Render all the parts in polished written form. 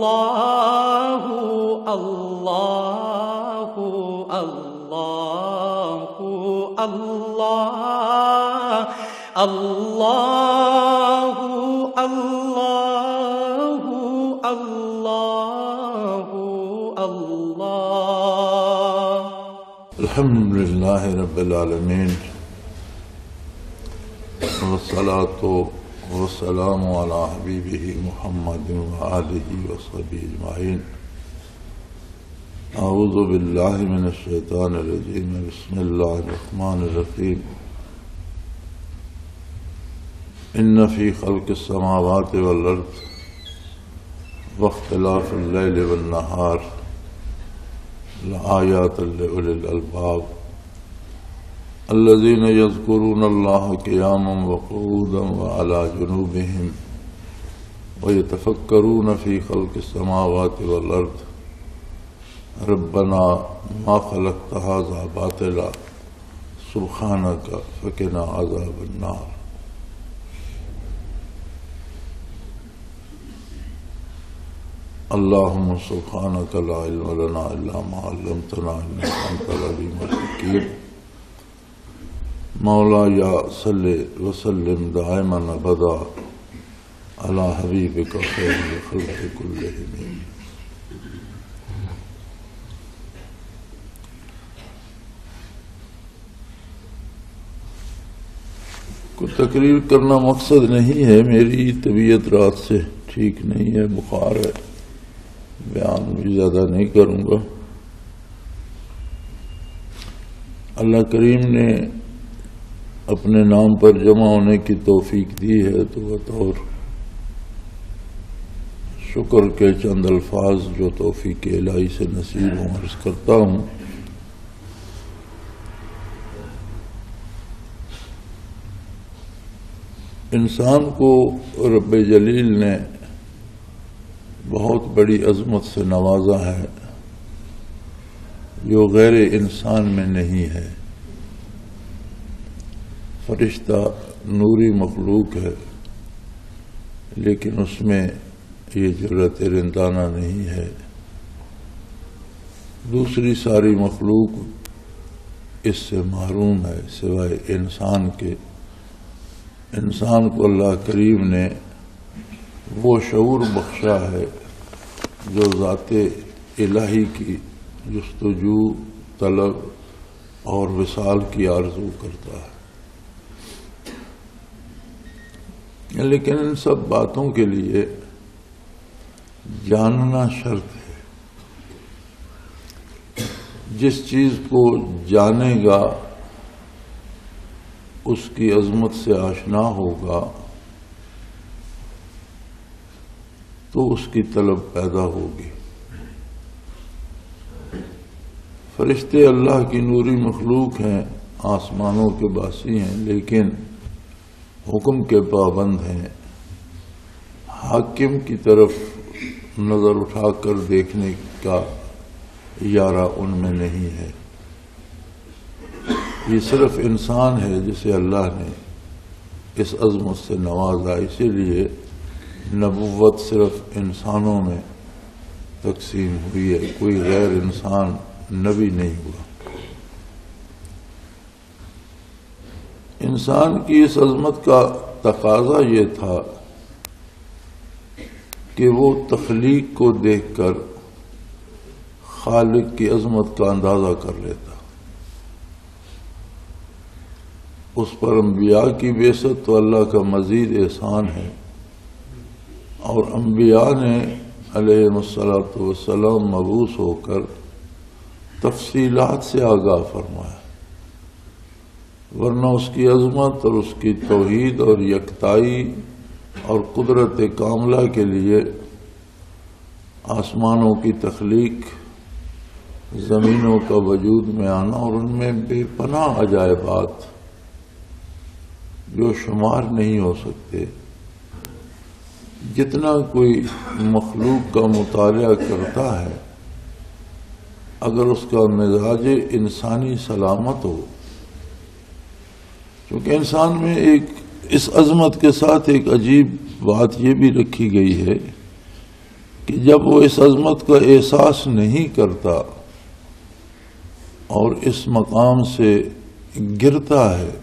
اللہ اللہ اللہ اللہ اللہ اللہ اللہ اللہ۔ الحمدللہ رب العالمین، والصلاة والسلام علی حبیبہ محمد وآلہ وصحبہ اجمعین۔ اعوذ باللہ من الشیطان الرجیم، بسم اللہ الرحمن الرحیم۔ ان فی خلق السماوات والارض واختلاف اللیل والنہار لآیات لأولی الألباب الذین یذکرون اللہ قیاما وقعودا وعلی جنوبہم ویتفکرون فی خلق السماوات والارض ربنا ما خلقت ھذا باطلا سبحانک فقنا عذاب النار۔ اللہم سبحانک لا علم لنا الا ما علمتنا انک انت العلیم الحکیم۔ مولا یا صلی وسلم دائما ابدا علی حبیبک خیر الخلق کلہم۔ کوئی تقریر کرنا مقصد نہیں ہے، میری طبیعت رات سے ٹھیک نہیں ہے، بخار ہے، بیان بھی زیادہ نہیں کروں گا۔ اللہ کریم نے اپنے نام پر جمع ہونے کی توفیق دی ہے تو بطور شکر کے چند الفاظ جو توفیق الہی سے نصیب ہوں عرض کرتا ہوں۔ انسان کو رب جلیل نے بہت بڑی عظمت سے نوازا ہے جو غیر انسان میں نہیں ہے۔ فرشتہ نوری مخلوق ہے لیکن اس میں یہ جرأت رندانہ نہیں ہے۔ دوسری ساری مخلوق اس سے محروم ہے سوائے انسان کے۔ انسان کو اللہ کریم نے وہ شعور بخشا ہے جو ذات الہی کی جستجو، طلب اور وصال کی آرزو کرتا ہے، لیکن ان سب باتوں کے لیے جاننا شرط ہے۔ جس چیز کو جانے گا اس کی عظمت سے آشنا ہوگا تو اس کی طلب پیدا ہوگی۔ فرشتے اللہ کی نوری مخلوق ہیں، آسمانوں کے باسی ہیں، لیکن حکم کے پابند ہیں۔ حاکم کی طرف نظر اٹھا کر دیکھنے کا ارادہ ان میں نہیں ہے۔ یہ صرف انسان ہے جسے اللہ نے اس عظمت سے نوازا، اسی لیے نبوت صرف انسانوں میں تقسیم ہوئی ہے، کوئی غیر انسان نبی نہیں ہوا۔ انسان کی اس عظمت کا تقاضا یہ تھا کہ وہ تخلیق کو دیکھ کر خالق کی عظمت کا اندازہ کر لیتا۔ اس پر انبیاء کی بعثت تو اللہ کا مزید احسان ہے، اور انبیاء نے علیہم الصلاۃ والسلام مبعوث ہو کر تفصیلات سے آگاہ فرمایا، ورنہ اس کی عظمت اور اس کی توحید اور یکتائی اور قدرت کاملہ کے لیے آسمانوں کی تخلیق، زمینوں کا وجود میں آنا اور ان میں بے پناہ عجائبات جو شمار نہیں ہو سکتے۔ جتنا کوئی مخلوق کا مطالعہ کرتا ہے، اگر اس کا مزاج انسانی سلامت ہو، کیونکہ انسان میں ایک اس عظمت کے ساتھ ایک عجیب بات یہ بھی رکھی گئی ہے کہ کہ جب وہ اس عظمت کا احساس نہیں کرتا اور اس مقام سے گرتا ہے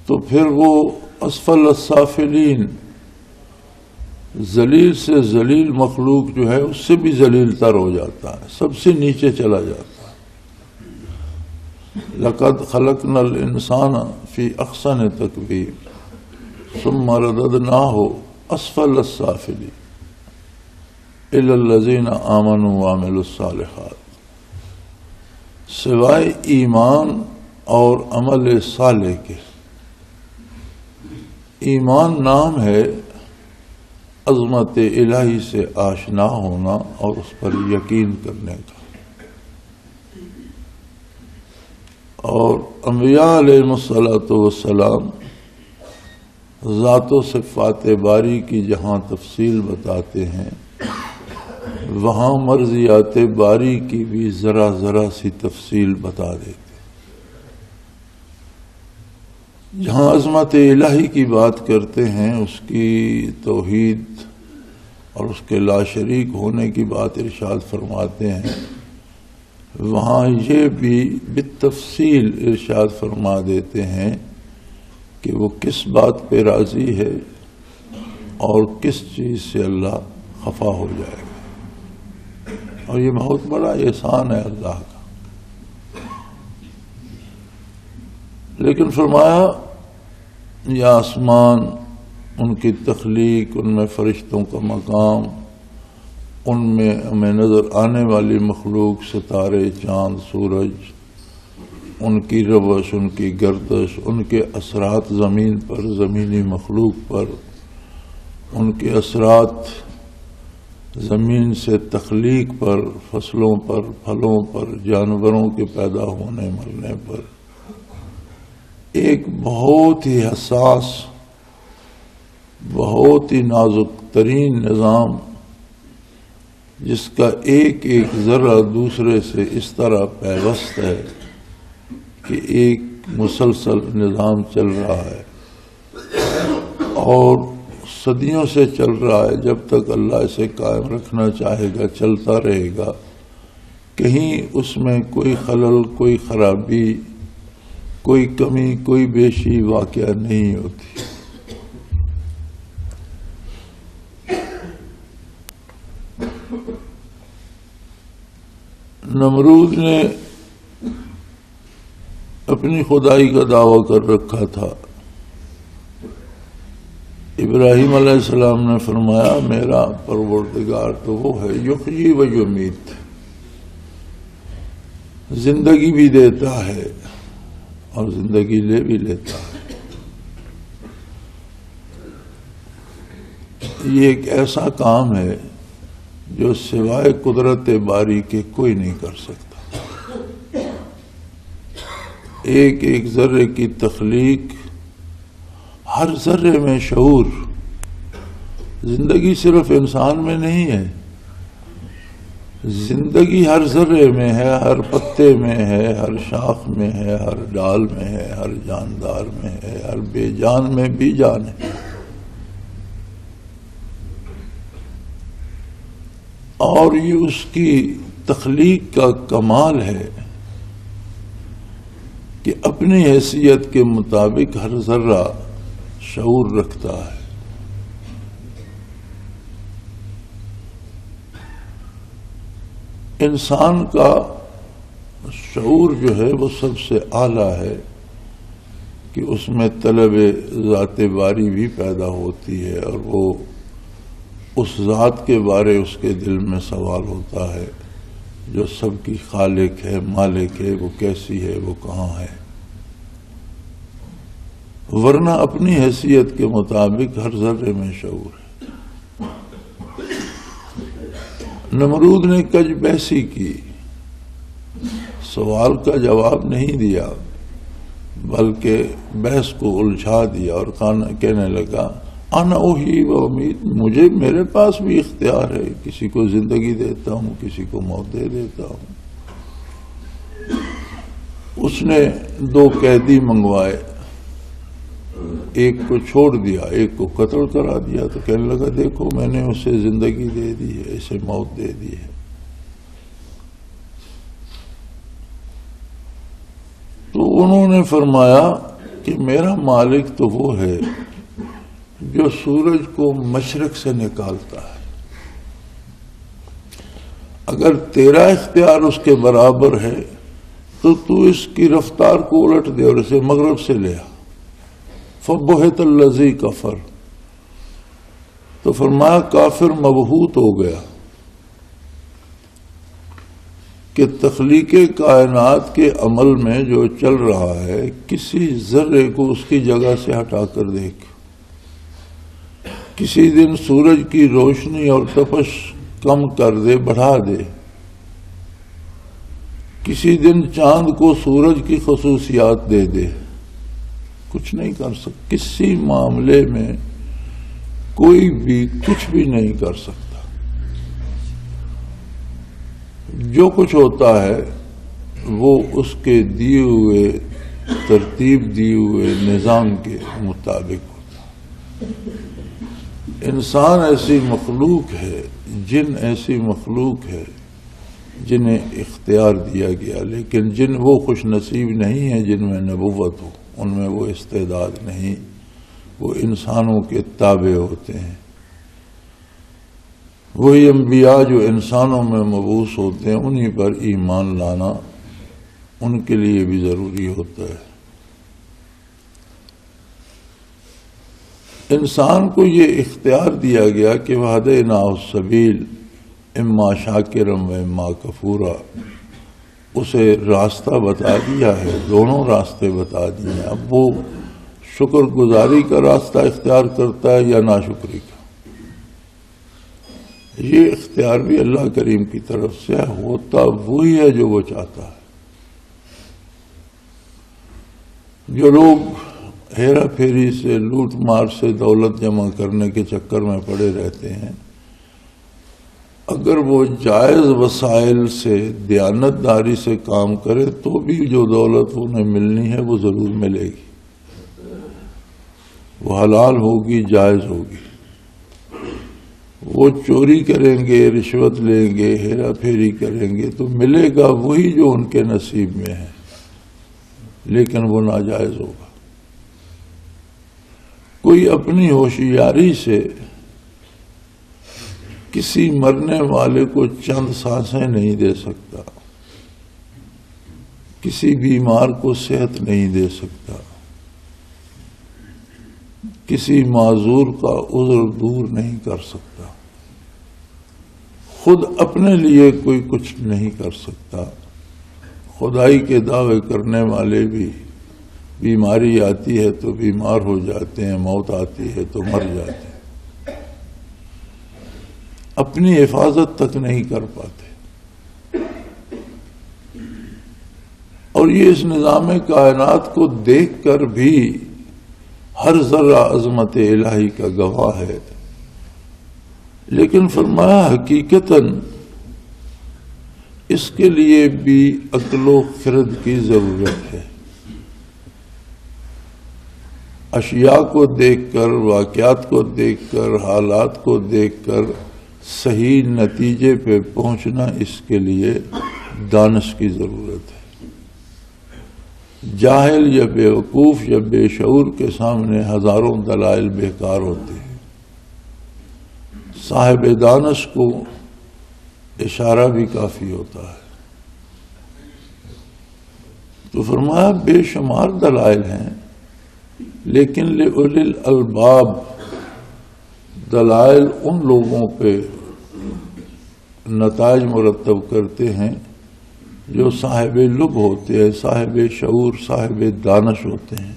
تو پھر وہ اسفل السافلین، ذلیل سے ذلیل مخلوق جو ہے اس سے بھی ذلیل تر ہو جاتا ہے، سب سے نیچے چلا جاتا ہے۔ لقد خلقنا الانسان فی احسن تقویم ثم رددناہ اسفل السافلین الا الذین آمنوا وعملوا الصالحات، سوائے ایمان اور عمل صالح کے۔ ایمان نام ہے عظمت الہی سے آشنا ہونا اور اس پر یقین کرنے کا، اور انبیاء علیہ الصلوۃ والسلام ذات و صفات باری کی جہاں تفصیل بتاتے ہیں وہاں مرضیات باری کی بھی ذرا ذرا سی تفصیل بتا دیتے۔ جہاں عظمت الہی کی بات کرتے ہیں، اس کی توحید اور اس کے لا شریک ہونے کی بات ارشاد فرماتے ہیں، وہاں یہ بھی بالتفصیل ارشاد فرما دیتے ہیں کہ وہ کس بات پہ راضی ہے اور کس چیز سے اللہ خفا ہو جائے گا، اور یہ بہت بڑا احسان ہے اللہ کا۔ لیکن فرمایا یہ آسمان، ان کی تخلیق، ان میں فرشتوں کا مقام، ان میں ہمیں نظر آنے والی مخلوق، ستارے، چاند، سورج، ان کی روش، ان کی گردش، ان کے اثرات زمین پر، زمینی مخلوق پر، ان کے اثرات زمین سے تخلیق پر، فصلوں پر، پھلوں پر، جانوروں کے پیدا ہونے مرنے پر، ایک بہت ہی حساس، بہت ہی نازک ترین نظام، جس کا ایک ایک ذرہ دوسرے سے اس طرح پیوست ہے کہ ایک مسلسل نظام چل رہا ہے اور صدیوں سے چل رہا ہے۔ جب تک اللہ اسے قائم رکھنا چاہے گا چلتا رہے گا، کہیں اس میں کوئی خلل، کوئی خرابی، کوئی کمی، کوئی بیشی واقعہ نہیں ہوتی۔ نمرود نے اپنی خدائی کا دعویٰ کر رکھا تھا۔ ابراہیم علیہ السلام نے فرمایا میرا پروردگار تو وہ ہے یحیی و یمیت، زندگی بھی دیتا ہے اور زندگی لے بھی لیتا ہے۔ یہ ایک ایسا کام ہے جو سوائے قدرت باری کے کوئی نہیں کر سکتا۔ ایک ایک ذرے کی تخلیق، ہر ذرے میں شعور۔ زندگی صرف انسان میں نہیں ہے، زندگی ہر ذرے میں ہے، ہر پتے میں ہے، ہر شاخ میں ہے، ہر ڈال میں ہے، ہر جاندار میں ہے، ہر بے جان میں بھی جان ہے۔ اور یہ اس کی تخلیق کا کمال ہے کہ اپنی حیثیت کے مطابق ہر ذرہ شعور رکھتا ہے۔ انسان کا شعور جو ہے وہ سب سے اعلیٰ ہے کہ اس میں طلب ذات باری بھی پیدا ہوتی ہے، اور وہ اس ذات کے بارے اس کے دل میں سوال ہوتا ہے جو سب کی خالق ہے، مالک ہے، وہ کیسی ہے، وہ کہاں ہے۔ ورنہ اپنی حیثیت کے مطابق ہر ذرے میں شعور ہے۔ نمرود نے کج بحثی کی، سوال کا جواب نہیں دیا بلکہ بحث کو الجھا دیا اور کہنے لگا انا احیی و امیت، مجھے میرے پاس بھی اختیار ہے، کسی کو زندگی دیتا ہوں، کسی کو موت دے دیتا ہوں۔ اس نے 2 قیدی منگوائے، ایک کو چھوڑ دیا، ایک کو قتل کرا دیا، تو کہنے لگا دیکھو میں نے اسے زندگی دے دی ہے، اسے موت دے دی ہے۔ تو انہوں نے فرمایا کہ میرا مالک تو وہ ہے جو سورج کو مشرق سے نکالتا ہے، اگر تیرا اختیار اس کے برابر ہے تو تو اس کی رفتار کو الٹ دے اور اسے مغرب سے لے آ۔ فبہت الذی کفر، تو فرمایا کافر مبہوت ہو گیا کہ تخلیق کائنات کے عمل میں جو چل رہا ہے کسی ذرے کو اس کی جگہ سے ہٹا کر دیکھ۔ کسی دن سورج کی روشنی اور تپش کم کر دے، بڑھا دے، کسی دن چاند کو سورج کی خصوصیات دے دے، کچھ نہیں کر سکتا۔ کسی معاملے میں کوئی بھی کچھ بھی نہیں کر سکتا۔ جو کچھ ہوتا ہے وہ اس کے دیے ہوئے ترتیب دیے ہوئے نظام کے مطابق ہوتا ہے۔ انسان ایسی مخلوق ہے، جن ایسی مخلوق ہے جنہیں اختیار دیا گیا، لیکن جن وہ خوش نصیب نہیں ہیں جن میں نبوت ہو، ان میں وہ استعداد نہیں، وہ انسانوں کے تابع ہوتے ہیں۔ وہی انبیاء جو انسانوں میں مبعوث ہوتے ہیں انہی پر ایمان لانا ان کے لیے بھی ضروری ہوتا ہے۔ انسان کو یہ اختیار دیا گیا کہ وَهَدَيْنَاهُ السَّبِيلَ اما شاکرا و اما کفورا، اسے راستہ بتا دیا ہے، دونوں راستے بتا دیے ہیں۔ اب وہ شکر گزاری کا راستہ اختیار کرتا ہے یا ناشکری کا، یہ اختیار بھی اللہ کریم کی طرف سے ہوتا وہی ہے جو وہ چاہتا ہے۔ جو لوگ ہیرا پھیری سے، لوٹ مار سے دولت جمع کرنے کے چکر میں پڑے رہتے ہیں، اگر وہ جائز وسائل سے، دیانت داری سے کام کرے تو بھی جو دولت انہیں ملنی ہے وہ ضرور ملے گی، وہ حلال ہوگی، جائز ہوگی۔ وہ چوری کریں گے، رشوت لیں گے، ہیرا پھیری کریں گے تو ملے گا وہی جو ان کے نصیب میں ہے، لیکن وہ ناجائز ہوگا۔ کوئی اپنی ہوشیاری سے کسی مرنے والے کو چند سانسیں نہیں دے سکتا، کسی بیمار کو صحت نہیں دے سکتا، کسی معذور کا عذر دور نہیں کر سکتا، خود اپنے لیے کوئی کچھ نہیں کر سکتا۔ خدائی کے دعوے کرنے والے بھی بیماری آتی ہے تو بیمار ہو جاتے ہیں، موت آتی ہے تو مر جاتے ہیں، اپنی حفاظت تک نہیں کر پاتے۔ اور یہ اس نظام کائنات کو دیکھ کر بھی ہر ذرہ عظمت الہی کا گواہ ہے، لیکن فرمایا حقیقتاً اس کے لیے بھی عقل و خرد کی ضرورت ہے۔ اشیاء کو دیکھ کر، واقعات کو دیکھ کر، حالات کو دیکھ کر صحیح نتیجے پہ پہنچنا، اس کے لیے دانش کی ضرورت ہے۔ جاہل یا بیوقوف یا بے شعور کے سامنے ہزاروں دلائل بیکار ہوتے ہیں، صاحب دانش کو اشارہ بھی کافی ہوتا ہے۔ تو فرمایا بے شمار دلائل ہیں، لیکن لِأُولِي الْأَلْبَابِ دلائل ان لوگوں پہ نتائج مرتب کرتے ہیں جو صاحب لب ہوتے ہیں، صاحب شعور، صاحب دانش ہوتے ہیں۔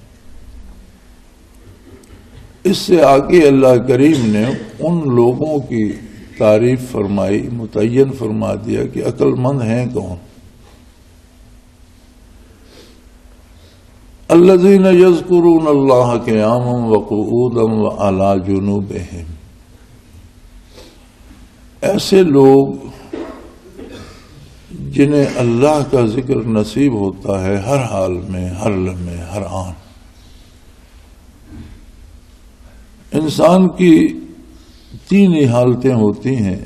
اس سے آگے اللہ کریم نے ان لوگوں کی تعریف فرمائی، متعین فرما دیا کہ عقل مند ہیں کون؟ الذین یذکرون اللہ قیاما وقعودا وعلی جنوبہم، ایسے لوگ جنہیں اللہ کا ذکر نصیب ہوتا ہے ہر حال میں، ہر لمحے، ہر آن، انسان کی تین ہی حالتیں ہوتی ہیں،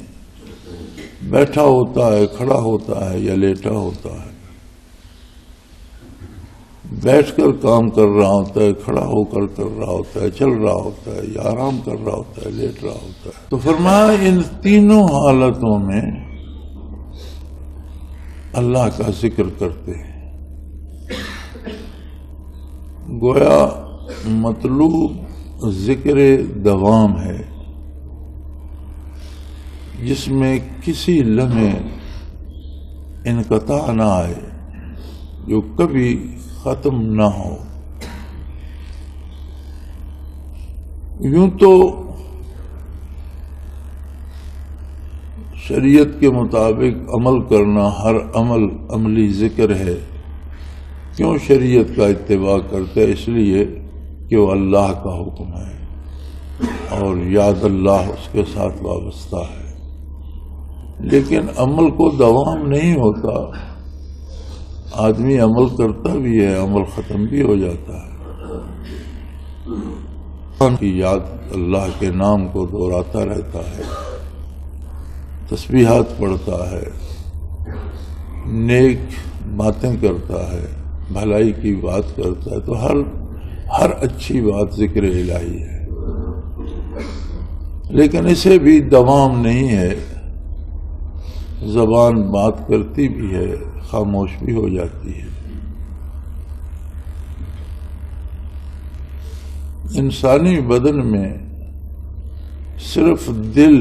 بیٹھا ہوتا ہے، کھڑا ہوتا ہے یا لیٹا ہوتا ہے۔ بیٹھ کر کام کر رہا ہوتا ہے، کھڑا ہو کر رہا ہوتا ہے، چل رہا ہوتا ہے یا آرام کر رہا ہوتا ہے، لیٹ رہا ہوتا ہے۔ تو فرمایا ان تینوں حالتوں میں اللہ کا ذکر کرتے ہیں۔ گویا مطلوب ذکر دوام ہے، جس میں کسی لمحے انقطاع نہ آئے، جو کبھی ختم نہ ہو۔ یوں تو شریعت کے مطابق عمل کرنا ہر عمل عملی ذکر ہے۔ کیوں شریعت کا اتباع کرتے؟ اس لیے کہ وہ اللہ کا حکم ہے اور یاد اللہ اس کے ساتھ وابستہ ہے۔ لیکن عمل کو دوام نہیں ہوتا، آدمی عمل کرتا بھی ہے، عمل ختم بھی ہو جاتا ہے۔ کی یاد اللہ کے نام کو دہراتا رہتا ہے، تسبیحات پڑھتا ہے، نیک باتیں کرتا ہے، بھلائی کی بات کرتا ہے، تو ہر اچھی بات ذکر الہی ہے۔ لیکن اسے بھی دوام نہیں ہے، زبان بات کرتی بھی ہے، خاموش بھی ہو جاتی ہے۔ انسانی بدن میں صرف دل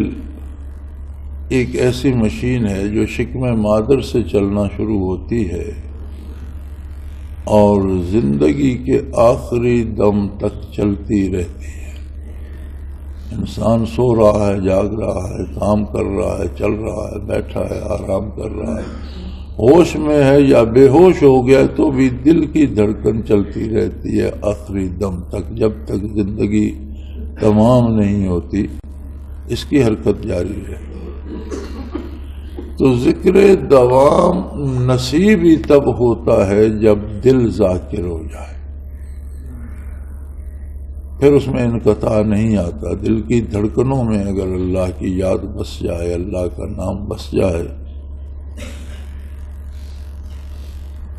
ایک ایسی مشین ہے جو شکم مادر سے چلنا شروع ہوتی ہے اور زندگی کے آخری دم تک چلتی رہتی ہے۔ انسان سو رہا ہے، جاگ رہا ہے، کام کر رہا ہے، چل رہا ہے، بیٹھا ہے، آرام کر رہا ہے، ہوش میں ہے یا بے ہوش ہو گیا تو بھی دل کی دھڑکن چلتی رہتی ہے آخری دم تک، جب تک زندگی تمام نہیں ہوتی اس کی حرکت جاری رہتی۔ تو ذکر دوام نصیب ہی تب ہوتا ہے جب دل ذاکر ہو جائے، پھر اس میں انقطاع نہیں آتا۔ دل کی دھڑکنوں میں اگر اللہ کی یاد بس جائے، اللہ کا نام بس جائے،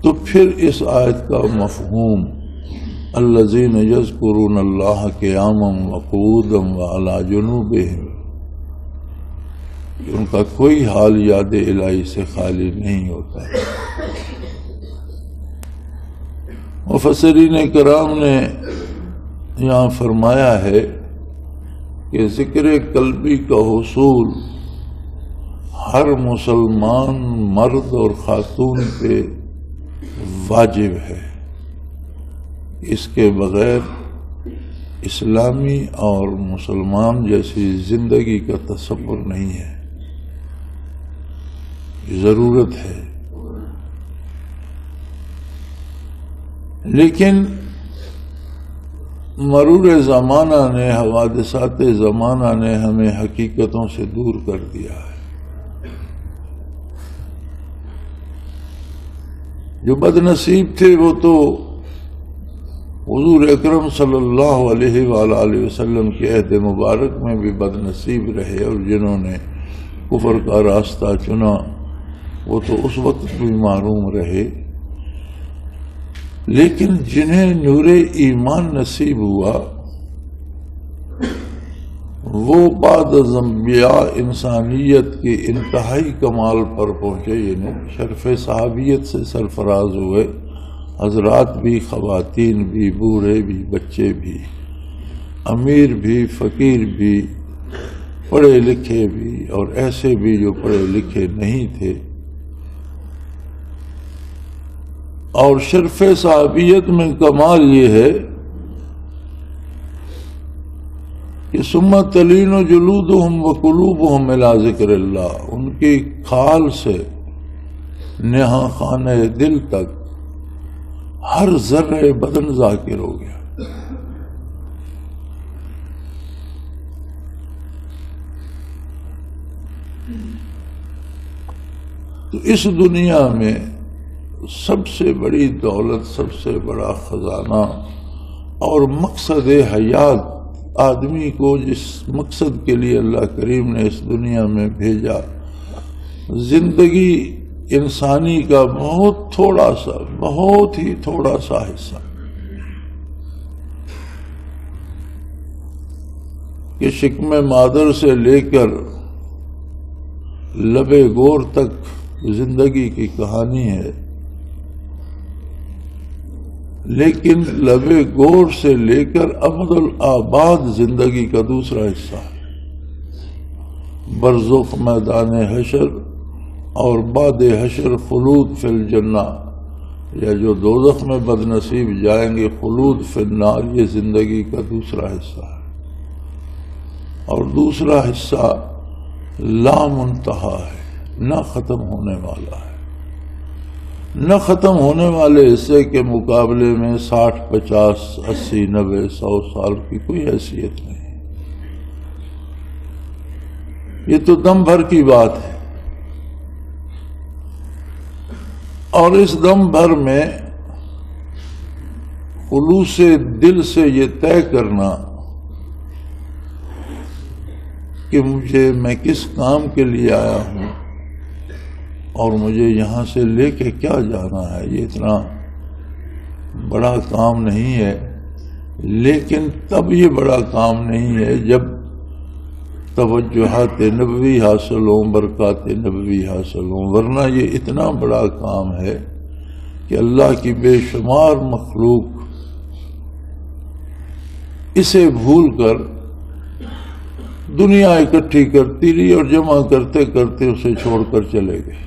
تو پھر اس آیت کا مفہوم الذین یذکرون اللہ قیاما وقعودا وعلی جنوبہم، ان کا کوئی حال یاد الہی سے خالی نہیں ہوتا۔ مفسرین کرام نے یہاں فرمایا ہے کہ ذکر قلبی کا حصول ہر مسلمان مرد اور خاتون پہ واجب ہے، اس کے بغیر اسلامی اور مسلمان جیسی زندگی کا تصور نہیں ہے، ضرورت ہے۔ لیکن مرور زمانہ نے، حوادثات زمانہ نے ہمیں حقیقتوں سے دور کر دیا ہے۔ جو بد نصیب تھے وہ تو حضور اکرم صلی اللہ علیہ وآلہ وسلم کے عہد مبارک میں بھی بد نصیب رہے، اور جنہوں نے کفر کا راستہ چنا وہ تو اس وقت بھی محروم رہے۔ لیکن جنہیں نور ایمان نصیب ہوا وہ بعد از انبیاء انسانیت کے انتہائی کمال پر پہنچے، یعنی شرف صحابیت سے سرفراز ہوئے، حضرات بھی، خواتین بھی، بوڑھے بھی، بچے بھی، امیر بھی، فقیر بھی، پڑھے لکھے بھی اور ایسے بھی جو پڑھے لکھے نہیں تھے۔ اور شرف صحابیت میں کمال یہ ہے کہ ثم تلین جلودہم وقلوبہم الی ذکر اللہ، ان کی کھال سے نہاں خانہ دل تک ہر ذرے بدن ذاکر ہو گیا۔ تو اس دنیا میں سب سے بڑی دولت، سب سے بڑا خزانہ اور مقصد حیات آدمی کو جس مقصد کے لیے اللہ کریم نے اس دنیا میں بھیجا، زندگی انسانی کا بہت تھوڑا سا، بہت ہی تھوڑا سا حصہ، کہ شکم مادر سے لے کر لب گور تک زندگی کی کہانی ہے، لیکن لب گور سے لے کر ابد الآباد زندگی کا دوسرا حصہ ہے، برزخ میدان حشر اور بعد حشر خلود فی الجنہ، یا جو دوزخ میں بد نصیب جائیں گے خلود فی النار، یہ زندگی کا دوسرا حصہ ہے، اور دوسرا حصہ لا منتہا ہے، نہ ختم ہونے والا ہے، نہ ختم ہونے والے حصے کے مقابلے میں 60، 50، 80، 90، 100 سال کی کوئی حیثیت نہیں، یہ تو دم بھر کی بات ہے، اور اس دم بھر میں خلوص دل سے یہ طے کرنا کہ میں کس کام کے لیے آیا ہوں اور مجھے یہاں سے لے کے کیا جانا ہے، یہ اتنا بڑا کام نہیں ہے، لیکن تب یہ بڑا کام نہیں ہے جب توجہات نبوی حاصل ہوں، برکات نبوی حاصل ہوں، ورنہ یہ اتنا بڑا کام ہے کہ اللہ کی بے شمار مخلوق اسے بھول کر دنیا اکٹھی کرتی رہی اور جمع کرتے کرتے اسے چھوڑ کر چلے گئے۔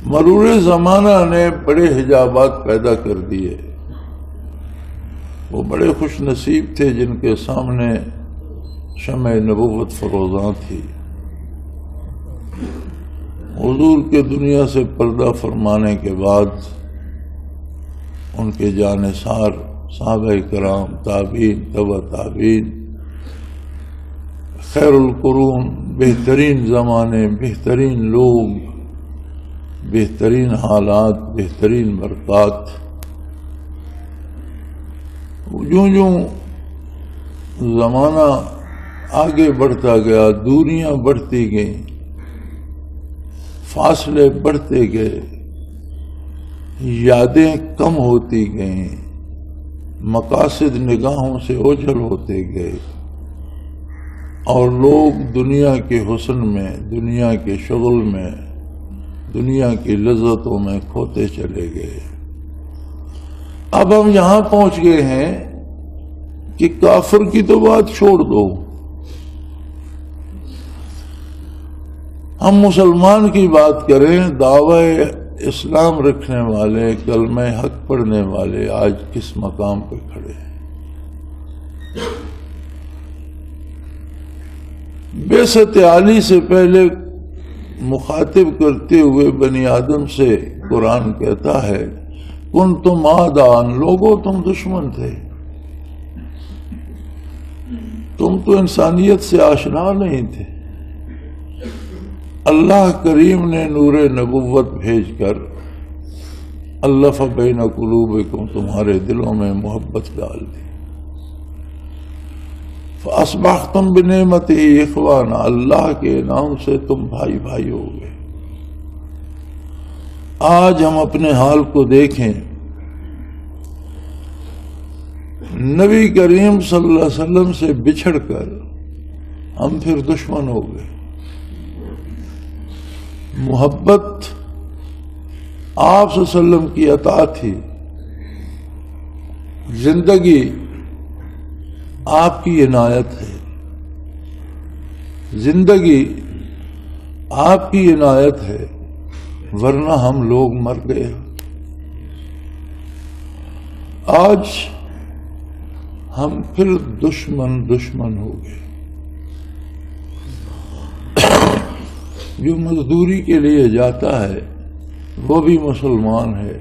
مرور زمانہ نے بڑے حجابات پیدا کر دیے، وہ بڑے خوش نصیب تھے جن کے سامنے شمع نبوت فروزاں تھی، حضور کے دنیا سے پردہ فرمانے کے بعد ان کے جانثار صحابہ کرام، تابعین، تبع تابعین، خیر القرون، بہترین زمانے، بہترین لوگ، بہترین حالات، بہترین برکات، جوں جوں زمانہ آگے بڑھتا گیا، دوریاں بڑھتی گئیں، فاصلے بڑھتے گئے، یادیں کم ہوتی گئیں، مقاصد نگاہوں سے اوجھل ہوتے گئے، اور لوگ دنیا کے حسن میں، دنیا کے شغل میں، دنیا کی لذتوں میں کھوتے چلے گئے۔ اب ہم یہاں پہنچ گئے ہیں کہ کافر کی تو بات چھوڑ دو، ہم مسلمان کی بات کریں، دعوی اسلام رکھنے والے، کلمہ حق پڑھنے والے آج کس مقام پہ کھڑے ہیں؟ بعثت عالی سے پہلے مخاطب کرتے ہوئے بنی آدم سے قرآن کہتا ہے کنتم اعداء، لوگوں تم دشمن تھے، تم تو انسانیت سے آشنا نہیں تھے، اللہ کریم نے نور نبوت بھیج کر الف بین قلوبکم، تمہارے دلوں میں محبت ڈال دی، فاصبحتم بنعمتہ اخوانا، اللہ کے انعام سے تم بھائی بھائی ہو گئے۔ آج ہم اپنے حال کو دیکھیں، نبی کریم صلی اللہ علیہ وسلم سے بچھڑ کر ہم پھر دشمن ہو گئے۔ محبت آپ صلی اللہ علیہ وسلم کی عطا تھی، زندگی آپ کی عنایت ہے، زندگی آپ کی عنایت ہے، ورنہ ہم لوگ مر گئے۔ آج ہم پھر دشمن ہو گئے۔ جو مزدوری کے لیے جاتا ہے وہ بھی مسلمان ہے،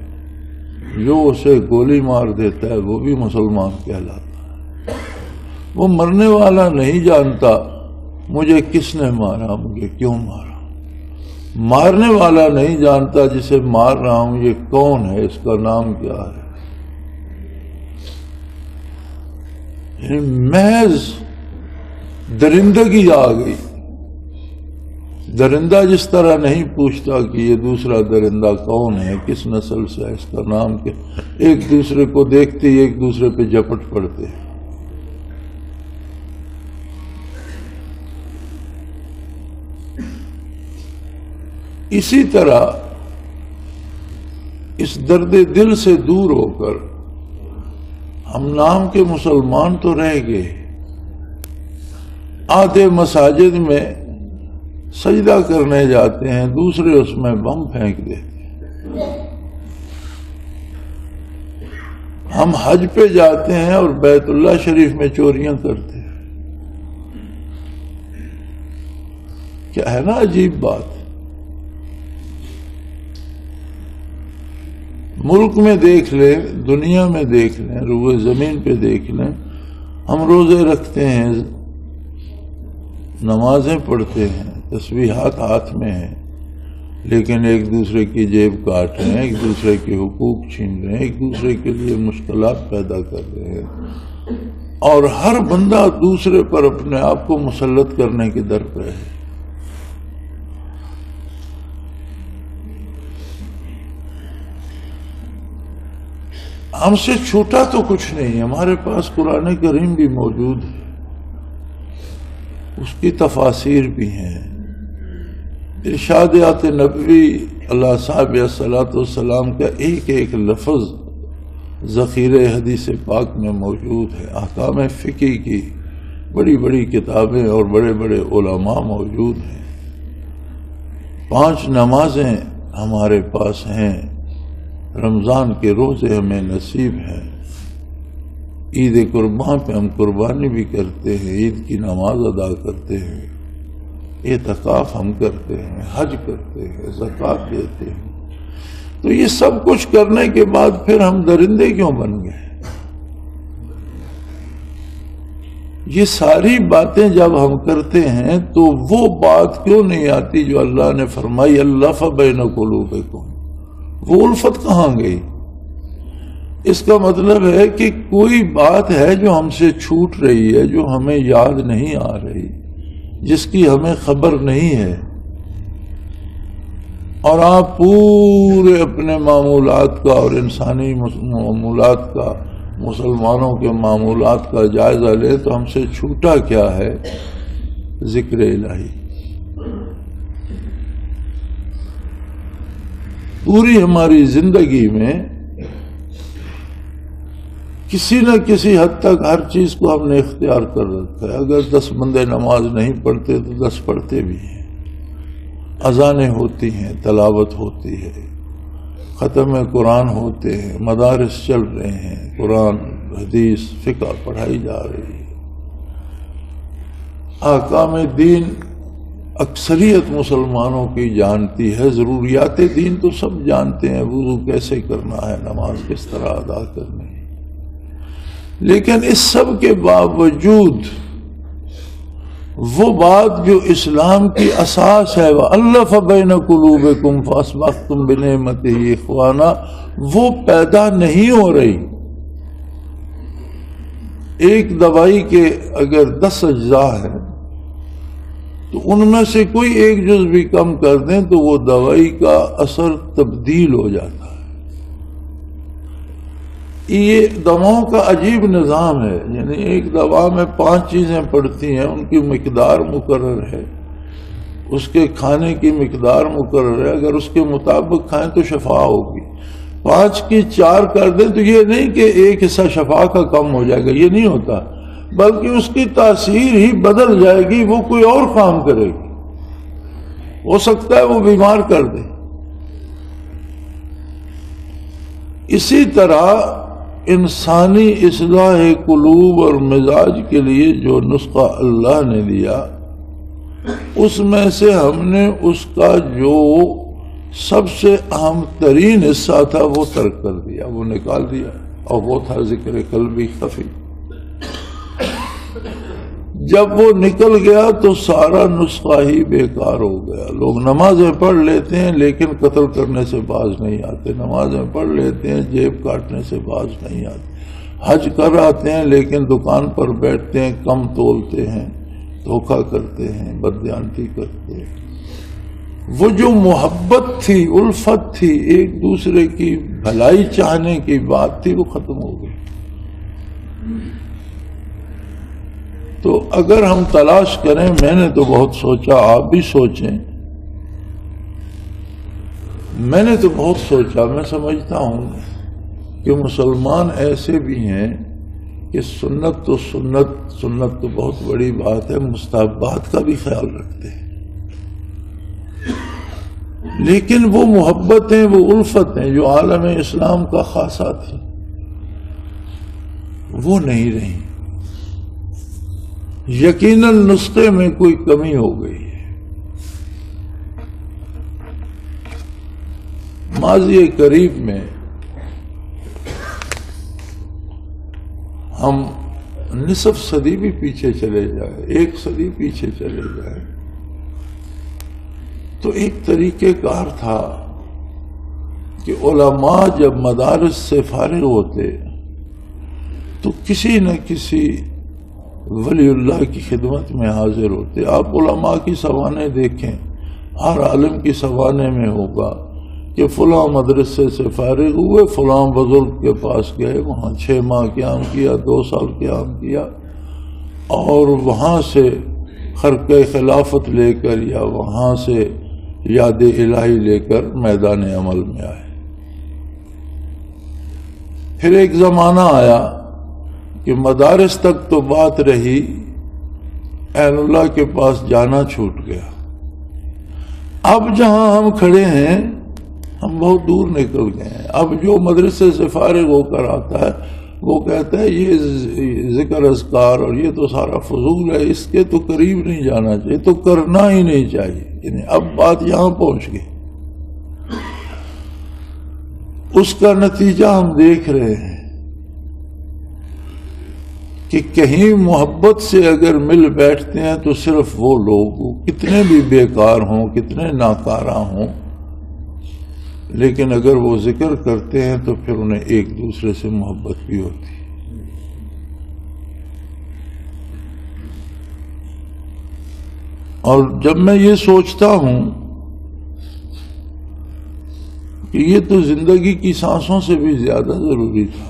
جو اسے گولی مار دیتا ہے وہ بھی مسلمان کہلاتا ہے۔ وہ مرنے والا نہیں جانتا مجھے کس نے مارا، مجھے کیوں مارا، مارنے والا نہیں جانتا جسے مار رہا ہوں یہ کون ہے، اس کا نام کیا ہے. یعنی محض درندگی آ گئی. درندہ جس طرح نہیں پوچھتا کہ یہ دوسرا درندہ کون ہے، کس نسل سے ہے، اس کا نام کیا، ایک دوسرے کو دیکھتے ہی ایک دوسرے پہ جھپٹ پڑتے ہیں. اسی طرح اس درد دل سے دور ہو کر ہم نام کے مسلمان تو رہ گئے، آدھے مساجد میں سجدہ کرنے جاتے ہیں، دوسرے اس میں بم پھینک دیتے ہیں. ہم حج پہ جاتے ہیں اور بیت اللہ شریف میں چوریاں کرتے ہیں. کیا ہے نا عجیب بات. ملک میں دیکھ لیں، دنیا میں دیکھ لیں، روئے زمین پہ دیکھ لیں، ہم روزے رکھتے ہیں، نمازیں پڑھتے ہیں، تسبیحات ہاتھ میں ہیں، لیکن ایک دوسرے کی جیب کاٹ رہے ہیں، ایک دوسرے کے حقوق چھین رہے ہیں، ایک دوسرے کے لیے مشکلات پیدا کر رہے ہیں، اور ہر بندہ دوسرے پر اپنے آپ کو مسلط کرنے کے در پہ ہے. ہم سے چھوٹا تو کچھ نہیں، ہمارے پاس قرآن کریم بھی موجود ہے، اس کی تفاسیر بھی ہیں، ارشادات نبوی اللہ صاحب صلاۃ والسلام کا ایک ایک لفظ ذخیرہ حدیث پاک میں موجود ہے. احکام فقہ کی بڑی بڑی کتابیں اور بڑے بڑے علماء موجود ہیں. 5 نمازیں ہمارے پاس ہیں، رمضان کے روزے ہمیں نصیب ہیں، عید قربان پہ ہم قربانی بھی کرتے ہیں، عید کی نماز ادا کرتے ہیں، اعتکاف ہم کرتے ہیں، حج کرتے ہیں، زکوٰۃ دیتے ہیں. تو یہ سب کچھ کرنے کے بعد پھر ہم درندے کیوں بن گئے؟ یہ ساری باتیں جب ہم کرتے ہیں تو وہ بات کیوں نہیں آتی جو اللہ نے فرمائی الف بین قلوبکم؟ وہ الفت کہاں گئی؟ اس کا مطلب ہے کہ کوئی بات ہے جو ہم سے چھوٹ رہی ہے، جو ہمیں یاد نہیں آ رہی، جس کی ہمیں خبر نہیں ہے، اور آپ پورے اپنے معمولات کا اور انسانی معمولات کا، مسلمانوں کے معمولات کا جائزہ لیں تو ہم سے چھوٹا کیا ہے؟ ذکر الہی. پوری ہماری زندگی میں کسی نہ کسی حد تک ہر چیز کو ہم نے اختیار کر رکھا ہے. اگر 10 بندے نماز نہیں پڑھتے تو 10 پڑھتے بھی ہیں، اذانیں ہوتی ہیں، تلاوت ہوتی ہے، ختم قرآن ہوتے ہیں، مدارس چل رہے ہیں، قرآن حدیث فقہ پڑھائی جا رہی ہے. احکام دین اکثریت مسلمانوں کی جانتی ہے، ضروریات دین تو سب جانتے ہیں، وضو کیسے کرنا ہے، نماز کس طرح ادا کرنی ہے. لیکن اس سب کے باوجود وہ بات جو اسلام کی اساس ہے وَأَلَّفَ بَيْنَ قُلُوبِكُمْ فَأَصْبَحْتُمْ بِنِعْمَتِهِ إِخْوَانًا، وہ پیدا نہیں ہو رہی. ایک دوائی کے اگر 10 اجزاء ہیں تو ان میں سے کوئی ایک جز بھی کم کر دیں تو وہ دوائی کا اثر تبدیل ہو جاتا ہے. یہ دواؤں کا عجیب نظام ہے، یعنی ایک دوا میں 5 چیزیں پڑتی ہیں، ان کی مقدار مقرر ہے، اس کے کھانے کی مقدار مقرر ہے، اگر اس کے مطابق کھائیں تو شفا ہوگی. 5 کی 4 کر دیں تو یہ نہیں کہ ایک حصہ شفا کا کم ہو جائے گا، یہ نہیں ہوتا، بلکہ اس کی تاثیر ہی بدل جائے گی، وہ کوئی اور کام کرے گی، ہو سکتا ہے وہ بیمار کر دے. اسی طرح انسانی اصلاح قلوب اور مزاج کے لیے جو نسخہ اللہ نے دیا، اس میں سے ہم نے اس کا جو سب سے اہم ترین حصہ تھا وہ ترک کر دیا، وہ نکال دیا، اور وہ تھا ذکر قلبی خفی. جب وہ نکل گیا تو سارا نسخہ ہی بیکار ہو گیا. لوگ نمازیں پڑھ لیتے ہیں لیکن قتل کرنے سے باز نہیں آتے، نمازیں پڑھ لیتے ہیں جیب کاٹنے سے باز نہیں آتے، حج کر آتے ہیں لیکن دکان پر بیٹھتے ہیں، کم تولتے ہیں، دھوکہ کرتے ہیں، بددیانتی کرتے ہیں. وہ جو محبت تھی، الفت تھی، ایک دوسرے کی بھلائی چاہنے کی بات تھی، وہ ختم ہو گئی. تو اگر ہم تلاش کریں، میں نے تو بہت سوچا، آپ بھی سوچیں، میں نے تو بہت سوچا. میں سمجھتا ہوں کہ مسلمان ایسے بھی ہیں کہ سنت تو بہت بڑی بات ہے، مستحبات کا بھی خیال رکھتے ہیں، لیکن وہ محبتیں، وہ الفتیں جو عالم اسلام کا خاصہ تھی، وہ نہیں رہی. یقیناً نسخے میں کوئی کمی ہو گئی ہے. ماضی قریب میں ہم نصف صدی بھی پیچھے چلے جائیں، ایک صدی پیچھے چلے جائیں، تو ایک طریقہ کار تھا کہ علماء جب مدارس سے فارغ ہوتے تو کسی نہ کسی ولی اللہ کی خدمت میں حاضر ہوتے. آپ علماء کی سوانح دیکھیں، ہر عالم کی سوانح میں ہوگا کہ فلاں مدرسے سے فارغ ہوئے، فلاں بزرگ کے پاس گئے، وہاں 6 ماہ قیام کیا، 2 سال قیام کیا، اور وہاں سے خرقہ خلافت لے کر یا وہاں سے یاد الہی لے کر میدان عمل میں آئے. پھر ایک زمانہ آیا کہ مدارس تک تو بات رہی، اہل اللہ کے پاس جانا چھوٹ گیا. اب جہاں ہم کھڑے ہیں ہم بہت دور نکل گئے ہیں. اب جو مدرسے سے فارغ ہو کر آتا ہے وہ کہتا ہے یہ ذکر اذکار اور یہ تو سارا فضول ہے، اس کے تو قریب نہیں جانا چاہیے، تو کرنا ہی نہیں چاہیے. یعنی اب بات یہاں پہنچ گئی. اس کا نتیجہ ہم دیکھ رہے ہیں کہ کہیں محبت سے اگر مل بیٹھتے ہیں تو صرف وہ لوگ کتنے بھی بیکار ہوں، کتنے ناکارہ ہوں، لیکن اگر وہ ذکر کرتے ہیں تو پھر انہیں ایک دوسرے سے محبت بھی ہوتی ہے. اور جب میں یہ سوچتا ہوں کہ یہ تو زندگی کی سانسوں سے بھی زیادہ ضروری تھا،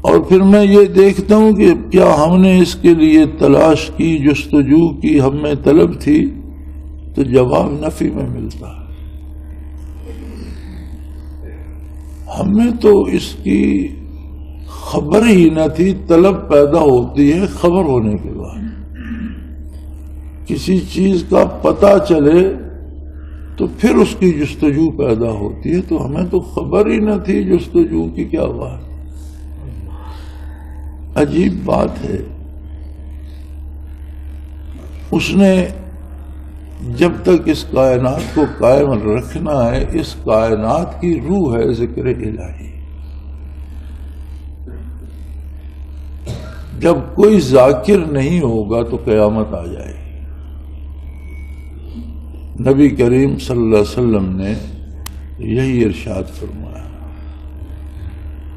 اور پھر میں یہ دیکھتا ہوں کہ کیا ہم نے اس کے لیے تلاش کی، جستجو کی، ہم میں طلب تھی، تو جواب نفی میں ملتا ہے. ہمیں تو اس کی خبر ہی نہ تھی. طلب پیدا ہوتی ہے خبر ہونے کے بعد. کسی چیز کا پتہ چلے تو پھر اس کی جستجو پیدا ہوتی ہے. تو ہمیں تو خبر ہی نہ تھی جستجو کی کیا بات. عجیب بات ہے. اس نے جب تک اس کائنات کو قائم رکھنا ہے، اس کائنات کی روح ہے ذکر الہی. جب کوئی ذاکر نہیں ہوگا تو قیامت آ جائے گی. نبی کریم صلی اللہ علیہ وسلم نے یہی ارشاد فرمایا.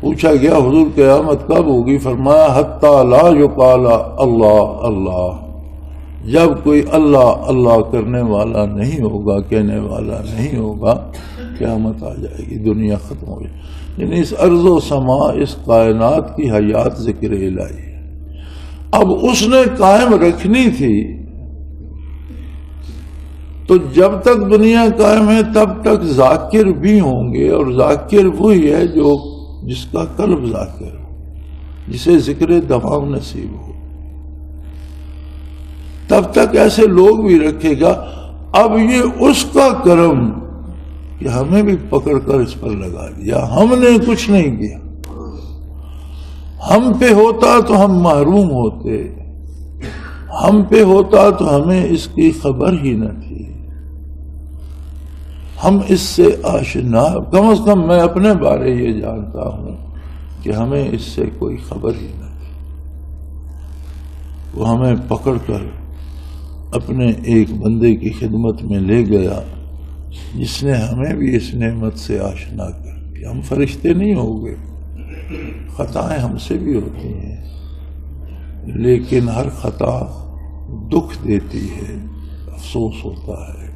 پوچھا گیا حضور قیامت کب ہوگی؟ فرمایا حتی لا یقال اللہ اللہ، جب کوئی اللہ اللہ کرنے والا نہیں ہوگا، کہنے والا نہیں ہوگا، قیامت آ جائے گی، دنیا ختم ہو جائے گی. یعنی اس ارض و سما، اس کائنات کی حیات ذکر الہی ہے. اب اس نے قائم رکھنی تھی، تو جب تک دنیا قائم ہے تب تک ذاکر بھی ہوں گے. اور ذاکر وہی ہے جو جس کا قلب ذاکر ہو، جسے ذکر دوام نصیب ہو. تب تک ایسے لوگ بھی رکھے گا. اب یہ اس کا کرم کہ ہمیں بھی پکڑ کر اس پر لگا دیا. ہم نے کچھ نہیں کیا. ہم پہ ہوتا تو ہم محروم ہوتے، ہم پہ ہوتا تو ہمیں اس کی خبر ہی نہ تھی. ہم اس سے آشنا، کم از کم میں اپنے بارے یہ جانتا ہوں کہ ہمیں اس سے کوئی خبر ہی نہ تھی. وہ ہمیں پکڑ کر اپنے ایک بندے کی خدمت میں لے گیا جس نے ہمیں بھی اس نعمت سے آشنا کر دیا. ہم فرشتے نہیں ہو گئے، خطائیں ہم سے بھی ہوتی ہیں، لیکن ہر خطا دکھ دیتی ہے، افسوس ہوتا ہے.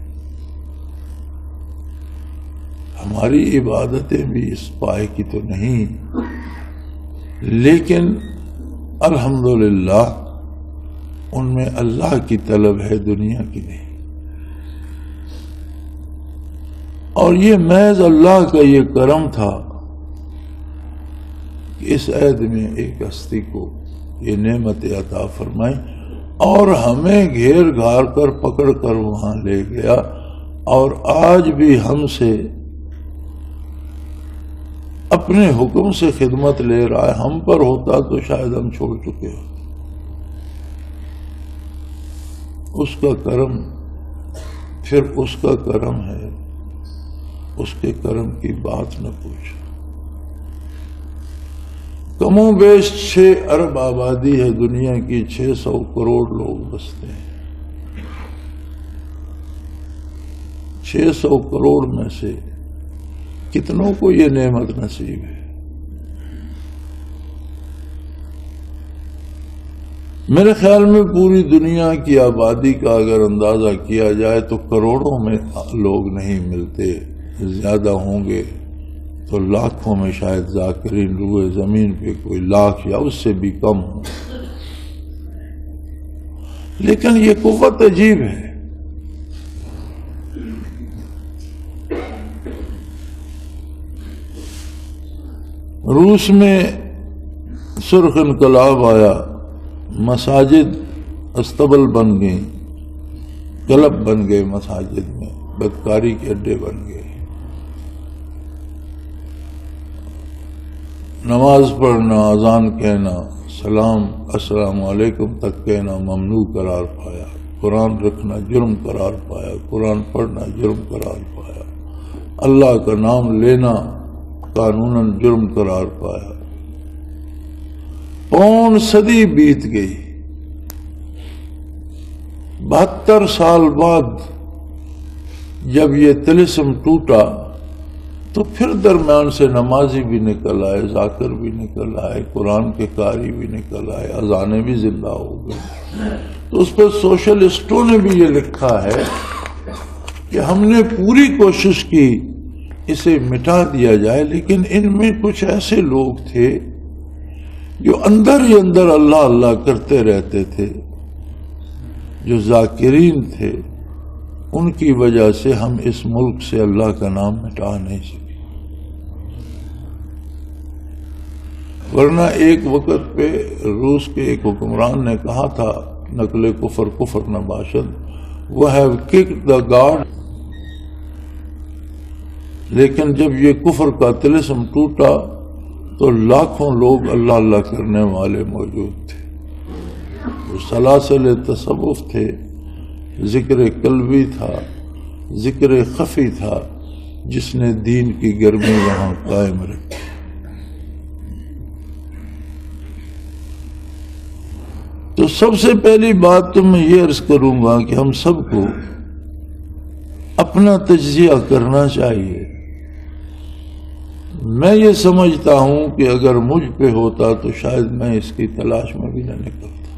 ہماری عبادتیں بھی اس پائے کی تو نہیں، لیکن الحمدللہ ان میں اللہ کی طلب ہے، دنیا کی نہیں. اور یہ محض اللہ کا یہ کرم تھا کہ اس عہد میں ایک ہستی کو یہ نعمت عطا فرمائی اور ہمیں گھیر گھار کر پکڑ کر وہاں لے گیا. اور آج بھی ہم سے اپنے حکم سے خدمت لے رہا ہے. ہم پر ہوتا تو شاید ہم چھوڑ چکے ہوتے. اس کا کرم پھر اس کا کرم ہے، اس کے کرم کی بات نہ پوچھو. کم و بیش 6 ارب آبادی ہے دنیا کی، 600 کروڑ لوگ بستے ہیں. 600 کروڑ میں سے کتنوں کو یہ نعمت نصیب ہے؟ میرے خیال میں پوری دنیا کی آبادی کا اگر اندازہ کیا جائے تو کروڑوں میں لوگ نہیں ملتے، زیادہ ہوں گے تو لاکھوں میں شاید ذاکرین روئے زمین پہ کوئی لاکھ یا اس سے بھی کم ہوں. لیکن یہ قوت عجیب ہے. روس میں سرخ انقلاب آیا، مساجد استبل بن گئیں، کلب بن گئے، مساجد میں بدکاری کے اڈے بن گئے. نماز پڑھنا، اذان کہنا، سلام السلام علیکم تک کہنا ممنوع قرار پایا. قرآن رکھنا جرم قرار پایا، قرآن پڑھنا جرم قرار پایا، اللہ کا نام لینا قانوناً جرم قرار پایا. 5 صدی بیت گئی. 72 سال بعد جب یہ طلسم ٹوٹا تو پھر درمیان سے نمازی بھی نکل آئے، ذاکر بھی نکل آئے، قرآن کے قاری بھی نکل آئے، اذانیں بھی زندہ ہو گئی. تو اس پر سوشلسٹوں نے بھی یہ لکھا ہے کہ ہم نے پوری کوشش کی اسے مٹا دیا جائے، لیکن ان میں کچھ ایسے لوگ تھے جو اندر ہی اندر اللہ اللہ کرتے رہتے تھے، جو ذاکرین تھے. ان کی وجہ سے ہم اس ملک سے اللہ کا نام مٹا نہیں سکے. ورنہ ایک وقت پہ روس کے ایک حکمران نے کہا تھا، نقل کفر کفر نہ باشد، وہ ہیو ککڈ دا گاڈ. لیکن جب یہ کفر کا طلسم ٹوٹا تو لاکھوں لوگ اللہ اللہ کرنے والے موجود تھے. وہ سلاسل تصوف تھے، ذکر قلبی تھا، ذکر خفی تھا، جس نے دین کی گرمی وہاں قائم رکھی. تو سب سے پہلی بات تو میں یہ عرض کروں گا کہ ہم سب کو اپنا تجزیہ کرنا چاہیے. میں یہ سمجھتا ہوں کہ اگر مجھ پہ ہوتا تو شاید میں اس کی تلاش میں بھی نہ نکلتا،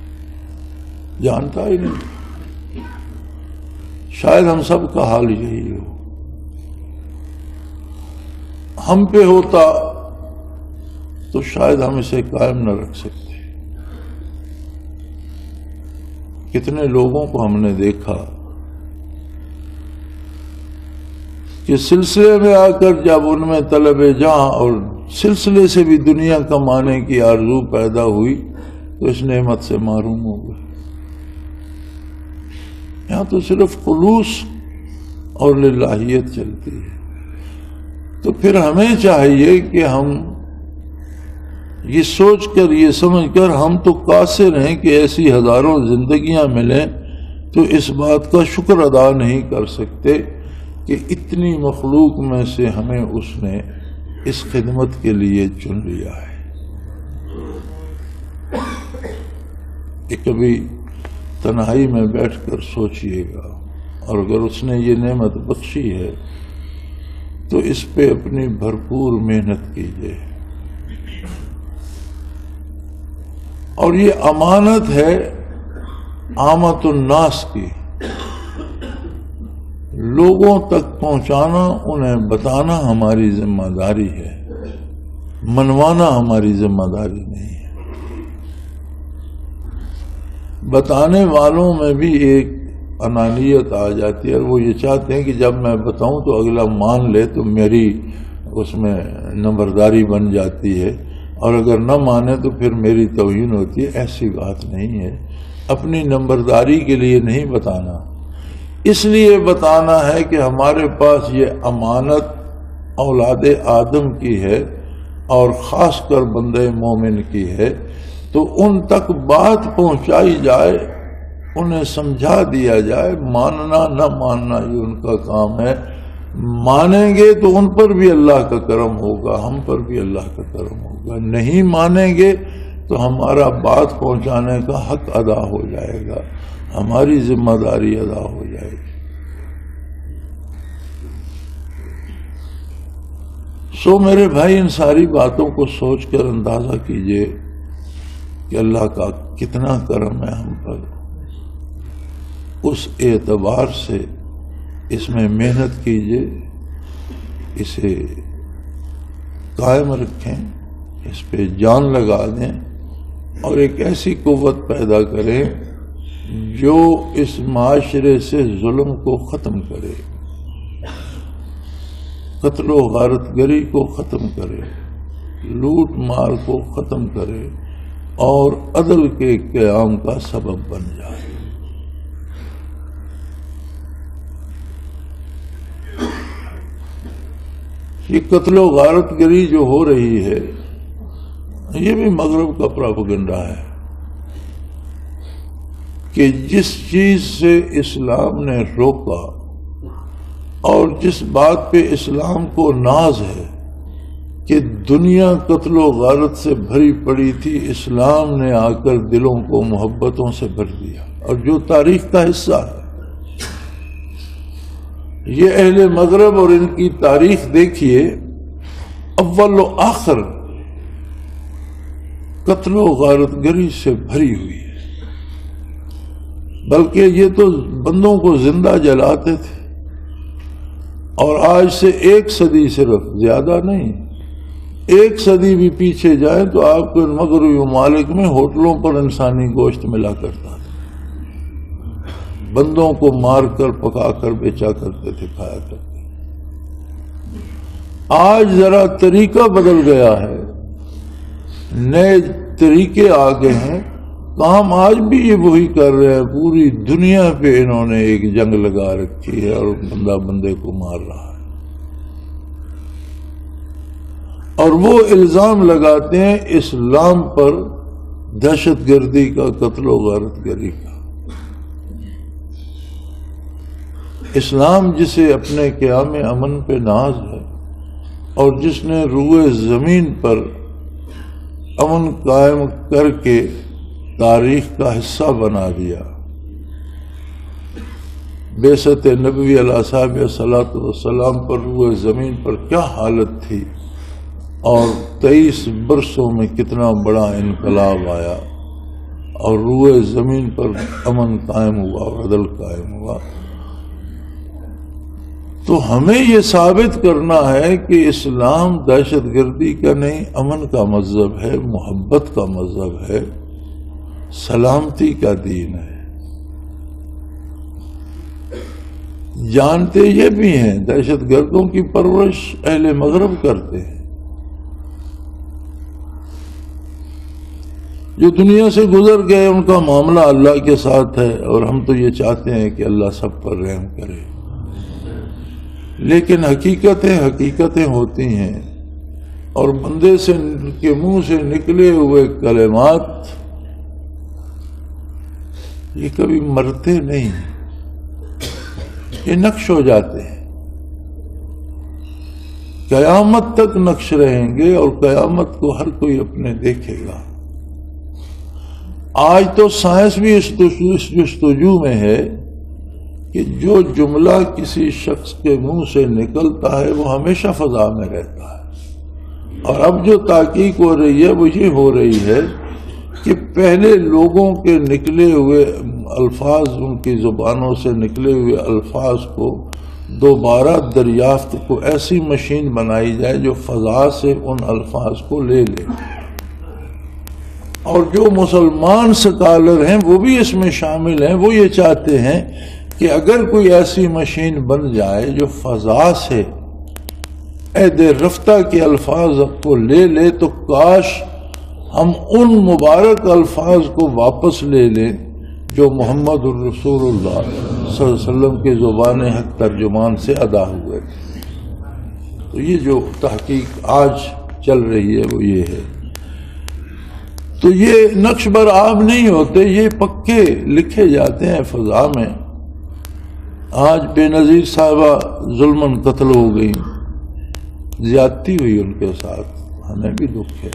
جانتا ہی نہیں. شاید ہم سب کا حال یہی ہو. ہم پہ ہوتا تو شاید ہم اسے قائم نہ رکھ سکتے. کتنے لوگوں کو ہم نے دیکھا کہ سلسلے میں آ کر جب ان میں طلب جہاں اور سلسلے سے بھی دنیا کمانے کی آرزو پیدا ہوئی تو اس نعمت سے محروم ہو گئے. یہاں تو صرف خلوص اور للہیت چلتی ہے. تو پھر ہمیں چاہیے کہ ہم یہ سوچ کر، یہ سمجھ کر، ہم تو قاصر ہیں کہ ایسی ہزاروں زندگیاں ملیں تو اس بات کا شکر ادا نہیں کر سکتے کہ اتنی مخلوق میں سے ہمیں اس نے اس خدمت کے لیے چن لیا ہے. کہ کبھی تنہائی میں بیٹھ کر سوچئے گا، اور اگر اس نے یہ نعمت بخشی ہے تو اس پہ اپنی بھرپور محنت کیجیے. اور یہ امانت ہے عامت الناس کی، لوگوں تک پہنچانا، انہیں بتانا ہماری ذمہ داری ہے، منوانا ہماری ذمہ داری نہیں ہے. بتانے والوں میں بھی ایک انانیت آ جاتی ہے، اور وہ یہ چاہتے ہیں کہ جب میں بتاؤں تو اگلا مان لے تو میری اس میں نمبرداری بن جاتی ہے، اور اگر نہ مانے تو پھر میری توہین ہوتی ہے. ایسی بات نہیں ہے. اپنی نمبرداری کے لیے نہیں بتانا، اس لیے بتانا ہے کہ ہمارے پاس یہ امانت اولاد آدم کی ہے، اور خاص کر بندے مومن کی ہے، تو ان تک بات پہنچائی جائے، انہیں سمجھا دیا جائے. ماننا نہ ماننا یہ ان کا کام ہے. مانیں گے تو ان پر بھی اللہ کا کرم ہوگا، ہم پر بھی اللہ کا کرم ہوگا. نہیں مانیں گے تو ہمارا بات پہنچانے کا حق ادا ہو جائے گا، ہماری ذمہ داری ادا ہو جائے گی. سو میرے بھائی، ان ساری باتوں کو سوچ کر اندازہ کیجئے کہ اللہ کا کتنا کرم ہے ہم پر. اس اعتبار سے اس میں محنت کیجئے، اسے قائم رکھیں، اس پہ جان لگا دیں، اور ایک ایسی قوت پیدا کریں جو اس معاشرے سے ظلم کو ختم کرے، قتل و غارت گری کو ختم کرے، لوٹ مار کو ختم کرے، اور عدل کے قیام کا سبب بن جائے. یہ قتل و غارت گری جو ہو رہی ہے، یہ بھی مغرب کا پراپیگنڈا ہے کہ جس چیز سے اسلام نے روکا اور جس بات پہ اسلام کو ناز ہے کہ دنیا قتل و غارت سے بھری پڑی تھی، اسلام نے آ کر دلوں کو محبتوں سے بھر دیا، اور جو تاریخ کا حصہ ہے. یہ اہل مغرب اور ان کی تاریخ دیکھیے، اول و آخر قتل و غارت گری سے بھری ہوئی ہے. بلکہ یہ تو بندوں کو زندہ جلاتے تھے، اور آج سے 1 صدی صرف، زیادہ نہیں، 1 صدی بھی پیچھے جائیں تو آپ کو ان مغربی ممالک میں ہوٹلوں پر انسانی گوشت ملا کرتا تھا. بندوں کو مار کر پکا کر بیچا کرتے تھے، کھایا کرتے تھے. آج ذرا طریقہ بدل گیا ہے، نئے طریقے آ گئے ہیں. کام آج بھی یہ وہی کر رہے ہیں. پوری دنیا پہ انہوں نے ایک جنگ لگا رکھی ہے، اور بندہ بندے کو مار رہا ہے. اور وہ الزام لگاتے ہیں اسلام پر، دہشت گردی کا، قتل و غارت گری کا. اسلام جسے اپنے قیام امن پہ ناز ہے، اور جس نے روئے زمین پر امن قائم کر کے تاریخ کا حصہ بنا دیا. بعثت نبوی علیہ الصلوۃ والسلام پر روئے زمین پر کیا حالت تھی، اور 23 برسوں میں کتنا بڑا انقلاب آیا، اور روئے زمین پر امن قائم ہوا اور عدل قائم ہوا. تو ہمیں یہ ثابت کرنا ہے کہ اسلام دہشت گردی کا نہیں، امن کا مذہب ہے، محبت کا مذہب ہے، سلامتی کا دین ہے. جانتے یہ بھی ہیں دہشت گردوں کی پرورش اہل مغرب کرتے ہیں، جو دنیا سے گزر گئے ان کا معاملہ اللہ کے ساتھ ہے، اور ہم تو یہ چاہتے ہیں کہ اللہ سب پر رحم کرے. لیکن حقیقتیں ہوتی ہیں، اور بندے کے منہ سے نکلے ہوئے کلمات یہ کبھی مرتے نہیں، یہ نقش ہو جاتے ہیں. قیامت تک نقش رہیں گے، اور قیامت کو ہر کوئی اپنے دیکھے گا. آج تو سائنس بھی اس جستجو میں ہے کہ جو جملہ کسی شخص کے منہ سے نکلتا ہے وہ ہمیشہ فضا میں رہتا ہے، اور اب جو تحقیق ہو رہی ہے وہ یہ ہو رہی ہے کہ پہلے لوگوں کے نکلے ہوئے الفاظ، ان کی زبانوں سے نکلے ہوئے الفاظ کو دوبارہ دریافت کو ایسی مشین بنائی جائے جو فضا سے ان الفاظ کو لے لے، اور جو مسلمان سکالر ہیں وہ بھی اس میں شامل ہیں، وہ یہ چاہتے ہیں کہ اگر کوئی ایسی مشین بن جائے جو فضا سے عہد رفتہ کے الفاظ کو لے لے تو کاش ہم ان مبارک الفاظ کو واپس لے لیں جو محمد الرسول اللہ صلی اللہ علیہ وسلم کے زبان حق ترجمان سے ادا ہوئے۔ تو یہ جو تحقیق آج چل رہی ہے وہ یہ ہے۔ تو یہ نقش بر آب نہیں ہوتے، یہ پکے لکھے جاتے ہیں فضا میں۔ آج بے نظیر صاحبہ ظلماً قتل ہو گئی، زیادتی ہوئی ان کے ساتھ، ہمیں بھی دکھ ہے،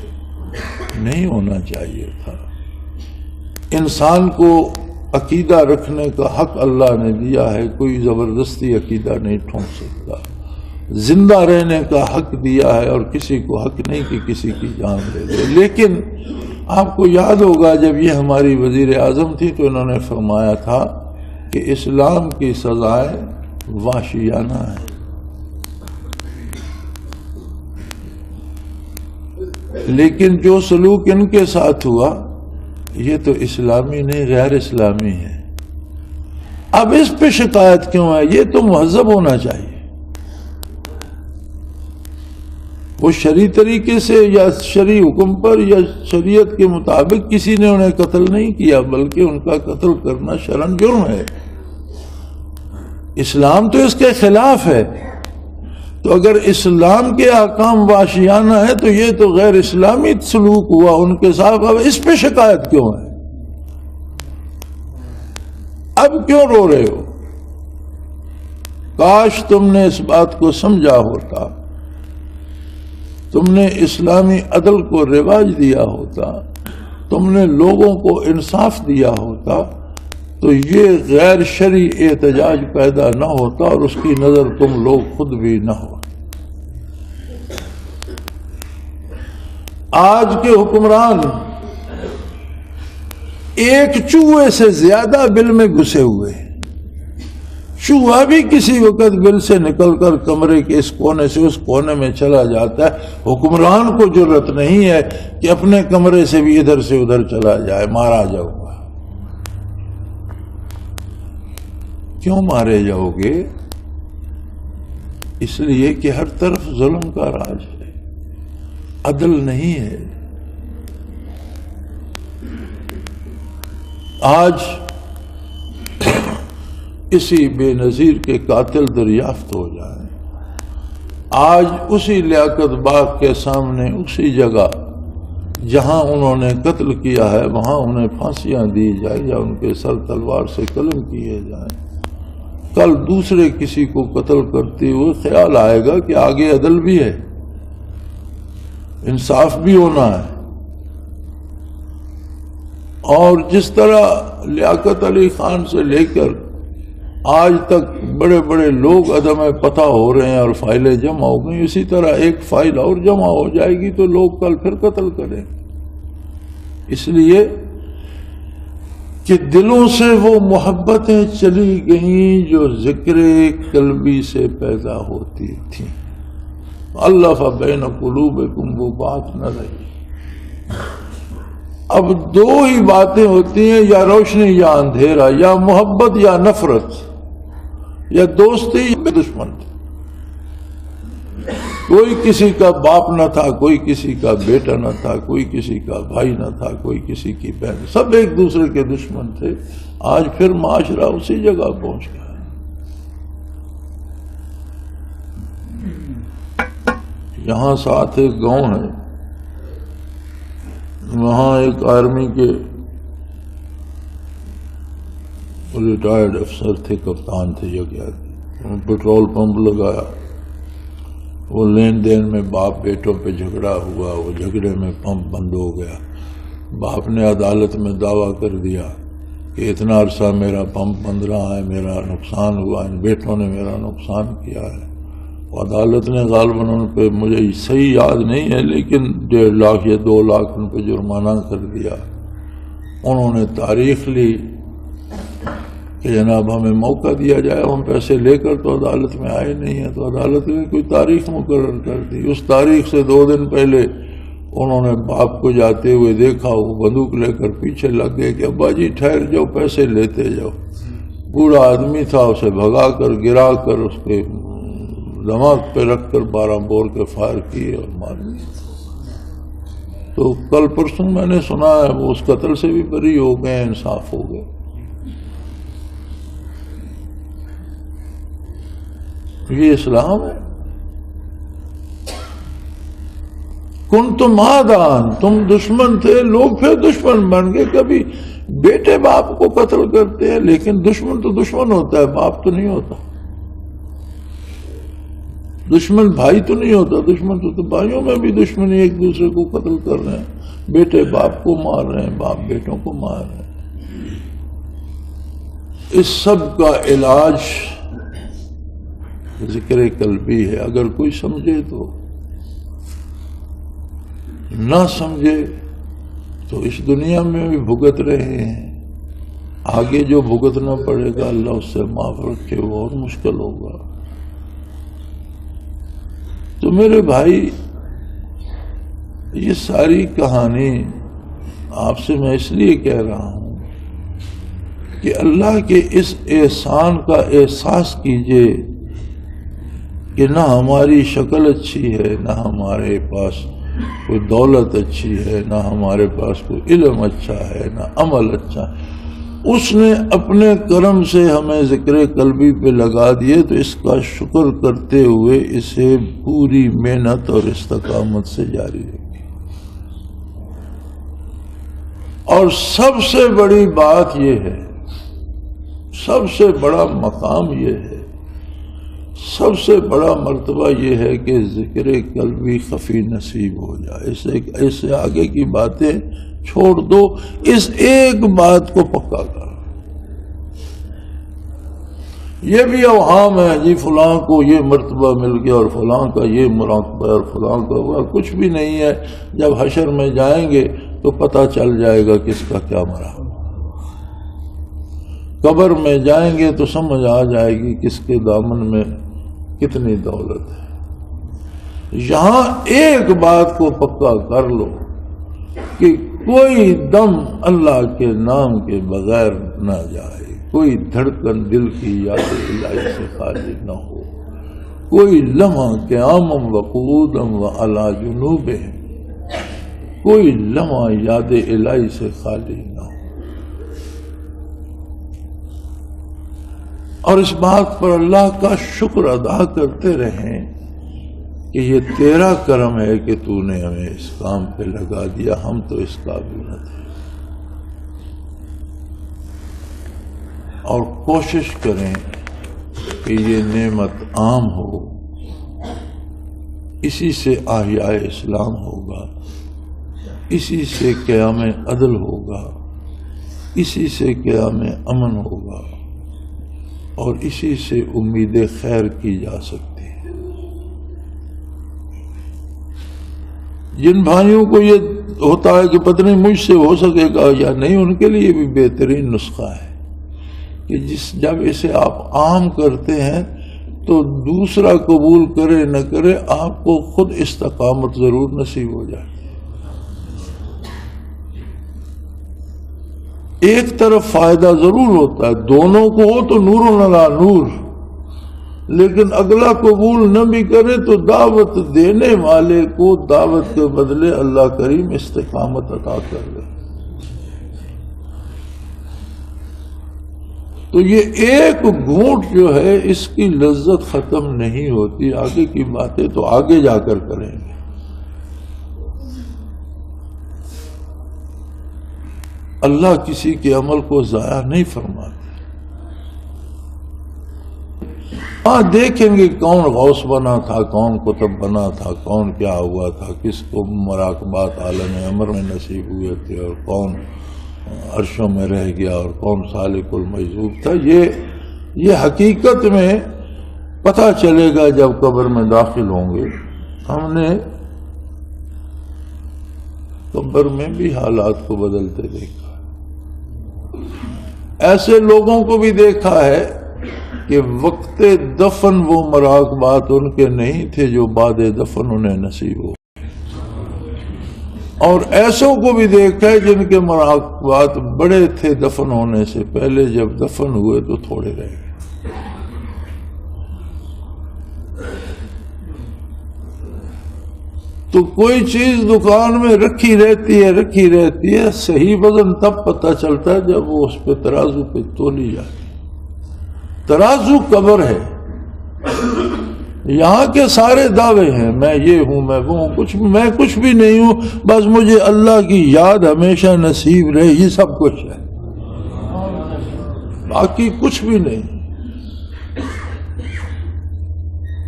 نہیں ہونا چاہیے تھا۔ انسان کو عقیدہ رکھنے کا حق اللہ نے دیا ہے، کوئی زبردستی عقیدہ نہیں ٹھونک سکتا۔ زندہ رہنے کا حق دیا ہے اور کسی کو حق نہیں کہ کسی کی جان لے لے۔ لیکن آپ کو یاد ہوگا جب یہ ہماری وزیر اعظم تھی تو انہوں نے فرمایا تھا کہ اسلام کی سزائیں وحشیانہ ہیں، لیکن جو سلوک ان کے ساتھ ہوا یہ تو اسلامی نہیں غیر اسلامی ہے۔ اب اس پہ شکایت کیوں ہے؟ یہ تو مہذب ہونا چاہیے۔ وہ شرعی طریقے سے یا شرعی حکم پر یا شریعت کے مطابق کسی نے انہیں قتل نہیں کیا، بلکہ ان کا قتل کرنا شرعاً جرم ہے۔ اسلام تو اس کے خلاف ہے، تو اگر اسلام کے احکام وحشیانہ ہے تو یہ تو غیر اسلامی سلوک ہوا ان کے ساتھ۔ اب اس پہ شکایت کیوں ہے؟ اب کیوں رو رہے ہو؟ کاش تم نے اس بات کو سمجھا ہوتا، تم نے اسلامی عدل کو رواج دیا ہوتا، تم نے لوگوں کو انصاف دیا ہوتا تو یہ غیر شرعی احتجاج پیدا نہ ہوتا اور اس کی نظر تم لوگ خود بھی نہ ہو۔ آج کے حکمران ایک چوہے سے زیادہ بل میں گھسے ہوئے ہیں۔ چوہا بھی کسی وقت بل سے نکل کر کمرے کے اس کونے سے اس کونے میں چلا جاتا ہے، حکمران کو جرأت نہیں ہے کہ اپنے کمرے سے بھی ادھر سے ادھر چلا جائے، مارا جاؤ گا۔ کیوں مارے جاؤ گے؟ اس لیے کہ ہر طرف ظلم کا راج ہے، عدل نہیں ہے۔ آج اسی بے نظیر کے قاتل دریافت ہو جائیں، آج اسی لیاقت باغ کے سامنے اسی جگہ جہاں انہوں نے قتل کیا ہے وہاں انہیں پھانسیاں دی جائیں یا ان کے سر تلوار سے قلم کیے جائیں، کل دوسرے کسی کو قتل کرتے ہوئے خیال آئے گا کہ آگے عدل بھی ہے، انصاف بھی ہونا ہے۔ اور جس طرح لیاقت علی خان سے لے کر آج تک بڑے بڑے لوگ عدم پتہ ہو رہے ہیں اور فائلیں جمع ہو گئی، اسی طرح ایک فائل اور جمع ہو جائے گی تو لوگ کل پھر قتل کریں۔ اس لیے کہ دلوں سے وہ محبتیں چلی گئیں جو ذکر قلبی سے پیدا ہوتی تھیں۔ الف بین قلوبکم، وہ بات نہ رہی۔ اب دو ہی باتیں ہوتی ہیں، یا روشنی یا اندھیرا، یا محبت یا نفرت، یا دوستی یا دشمن۔ کوئی کسی کا باپ نہ تھا، کوئی کسی کا بیٹا نہ تھا، کوئی کسی کا بھائی نہ تھا، کوئی کسی کی بہن، سب ایک دوسرے کے دشمن تھے۔ آج پھر معاشرہ اسی جگہ پہنچ گیا۔ یہاں ساتھ ایک گاؤں ہے، وہاں ایک آرمی کے ریٹائرڈ افسر تھے، کپتان تھے، پیٹرول پمپ لگایا، وہ لین دین میں باپ بیٹوں پہ جھگڑا ہوا، وہ جھگڑے میں پمپ بند ہو گیا، باپ نے عدالت میں دعویٰ کر دیا کہ اتنا عرصہ میرا پمپ بند رہا ہے، میرا نقصان ہوا، ان بیٹوں نے میرا نقصان کیا ہے. عدالت نے غالباً ان پہ، مجھے صحیح یاد نہیں ہے لیکن 1.5 لاکھ یا 2 لاکھ ان پہ جرمانہ کر دیا. انہوں نے تاریخ لی کہ جناب ہمیں موقع دیا جائے. ہم پیسے لے کر تو عدالت میں آئے نہیں ہیں، تو عدالت نے کوئی تاریخ مقرر کر دی. اس تاریخ سے 2 دن پہلے انہوں نے باپ کو جاتے ہوئے دیکھا، وہ بندوق لے کر پیچھے لگ گئے کہ ابا جی ٹھہر جاؤ، پیسے لیتے جاؤ. بوڑھا آدمی تھا، اسے بھگا کر گرا کر اس کے دماغ پہ رکھ کر 12 بور کے فائر کیے اور مار دیے. تو کل پرسوں میں نے سنا ہے وہ اس قتل سے بھی بری ہو گئے، انصاف ہو گئے. یہ اسلام ہے. کن تم آدان، تم دشمن تھے، لوگ پھر دشمن بن گئے. کبھی بیٹے باپ کو قتل کرتے ہیں، لیکن دشمن تو دشمن ہوتا ہے، باپ تو نہیں ہوتا. دشمن بھائی تو نہیں ہوتا، دشمن تو بھائیوں میں بھی دشمنی، ایک دوسرے کو قتل کر رہے ہیں، بیٹے باپ کو مار رہے ہیں، باپ بیٹوں کو مار رہے ہیں. اس سب کا علاج ذکر قلبی ہے. اگر کوئی سمجھے تو، نہ سمجھے تو اس دنیا میں بھی بھگت رہے ہیں. آگے جو بھگتنا پڑے گا اللہ اس سے معاف رکھے، وہ اور مشکل ہوگا. تو میرے بھائی، یہ ساری کہانی آپ سے میں اس لیے کہہ رہا ہوں کہ اللہ کے اس احسان کا احساس کیجئے کہ نہ ہماری شکل اچھی ہے، نہ ہمارے پاس کوئی دولت اچھی ہے، نہ ہمارے پاس کوئی علم اچھا ہے، نہ عمل اچھا ہے. اس نے اپنے کرم سے ہمیں ذکر قلبی پہ لگا دیے، تو اس کا شکر کرتے ہوئے اسے پوری محنت اور استقامت سے جاری رکھیں. اور سب سے بڑی بات یہ ہے، سب سے بڑا مقام یہ ہے، سب سے بڑا مرتبہ یہ ہے کہ ذکر قلبی خفی نصیب ہو جائے. اس سے آگے کی باتیں چھوڑ دو، اس ایک بات کو پکا کر. یہ بھی اوہام ہے جی فلاں کو یہ مرتبہ مل گیا اور فلاں کا یہ مراقبہ اور فلاں کا ہوا. کچھ بھی نہیں ہے. جب حشر میں جائیں گے تو پتہ چل جائے گا کس کا کیا مرا. قبر میں جائیں گے تو سمجھ آ جائے گی کس کے دامن میں کتنی دولت ہے. یہاں ایک بات کو پکا کر لو کہ کوئی دم اللہ کے نام کے بغیر نہ جائے، کوئی دھڑکن دل کی یاد الہی سے خالی نہ ہو، کوئی لمحہ قیامًا وقعودًا وعلی جنوبہم، کوئی لمحہ یاد الہی سے خالی نہ ہو. اور اس بات پر اللہ کا شکر ادا کرتے رہیں کہ یہ تیرا کرم ہے کہ تو نے ہمیں اس کام پہ لگا دیا، ہم تو اس قابل نہ تھے. اور کوشش کریں کہ یہ نعمت عام ہو. اسی سے احیاء اسلام ہوگا، اسی سے قیام عدل ہوگا، اسی سے قیام امن ہوگا، اور اسی سے امید خیر کی جا سکتی ہے. جن بھائیوں کو یہ ہوتا ہے کہ پتہ نہیں مجھ سے ہو سکے گا یا نہیں، ان کے لیے بھی بہترین نسخہ ہے کہ جب اسے آپ عام کرتے ہیں تو دوسرا قبول کرے نہ کرے، آپ کو خود استقامت ضرور نصیب ہو جائے. ایک طرف فائدہ ضرور ہوتا ہے، دونوں کو ہو تو نور علی نور، لیکن اگلا قبول نہ بھی کرے تو دعوت دینے والے کو دعوت کے بدلے اللہ کریم استقامت عطا کر دے. تو یہ ایک گھونٹ جو ہے اس کی لذت ختم نہیں ہوتی. آگے کی باتیں تو آگے جا کر کریں گے. اللہ کسی کے عمل کو ضائع نہیں فرماتے. ہاں دیکھیں گے کون غوث بنا تھا، کون قطب بنا تھا، کون کیا ہوا تھا، کس کو مراقبات عالم امر میں نصیب ہوئے تھے، اور کون عرشوں میں رہ گیا، اور کون سالک المجذوب تھا۔ یہ حقیقت میں پتہ چلے گا جب قبر میں داخل ہوں گے۔ ہم نے قبر میں بھی حالات کو بدلتے دیکھا، ایسے لوگوں کو بھی دیکھا ہے کہ وقت دفن وہ مراقبات ان کے نہیں تھے جو بعد دفن انہیں نصیب ہو، اور ایسوں کو بھی دیکھا ہے جن کے مراقبات بڑے تھے دفن ہونے سے پہلے، جب دفن ہوئے تو تھوڑے رہ گئے۔ تو کوئی چیز دکان میں رکھی رہتی ہے، صحیح وزن تب پتہ چلتا ہے جب وہ اس پہ ترازو پہ تولی جاتی۔ ترازو قبر ہے، یہاں کے سارے دعوے ہیں، میں یہ ہوں، میں وہ ہوں، میں کچھ بھی نہیں ہوں، بس مجھے اللہ کی یاد ہمیشہ نصیب رہے، یہ سب کچھ ہے، باقی کچھ بھی نہیں۔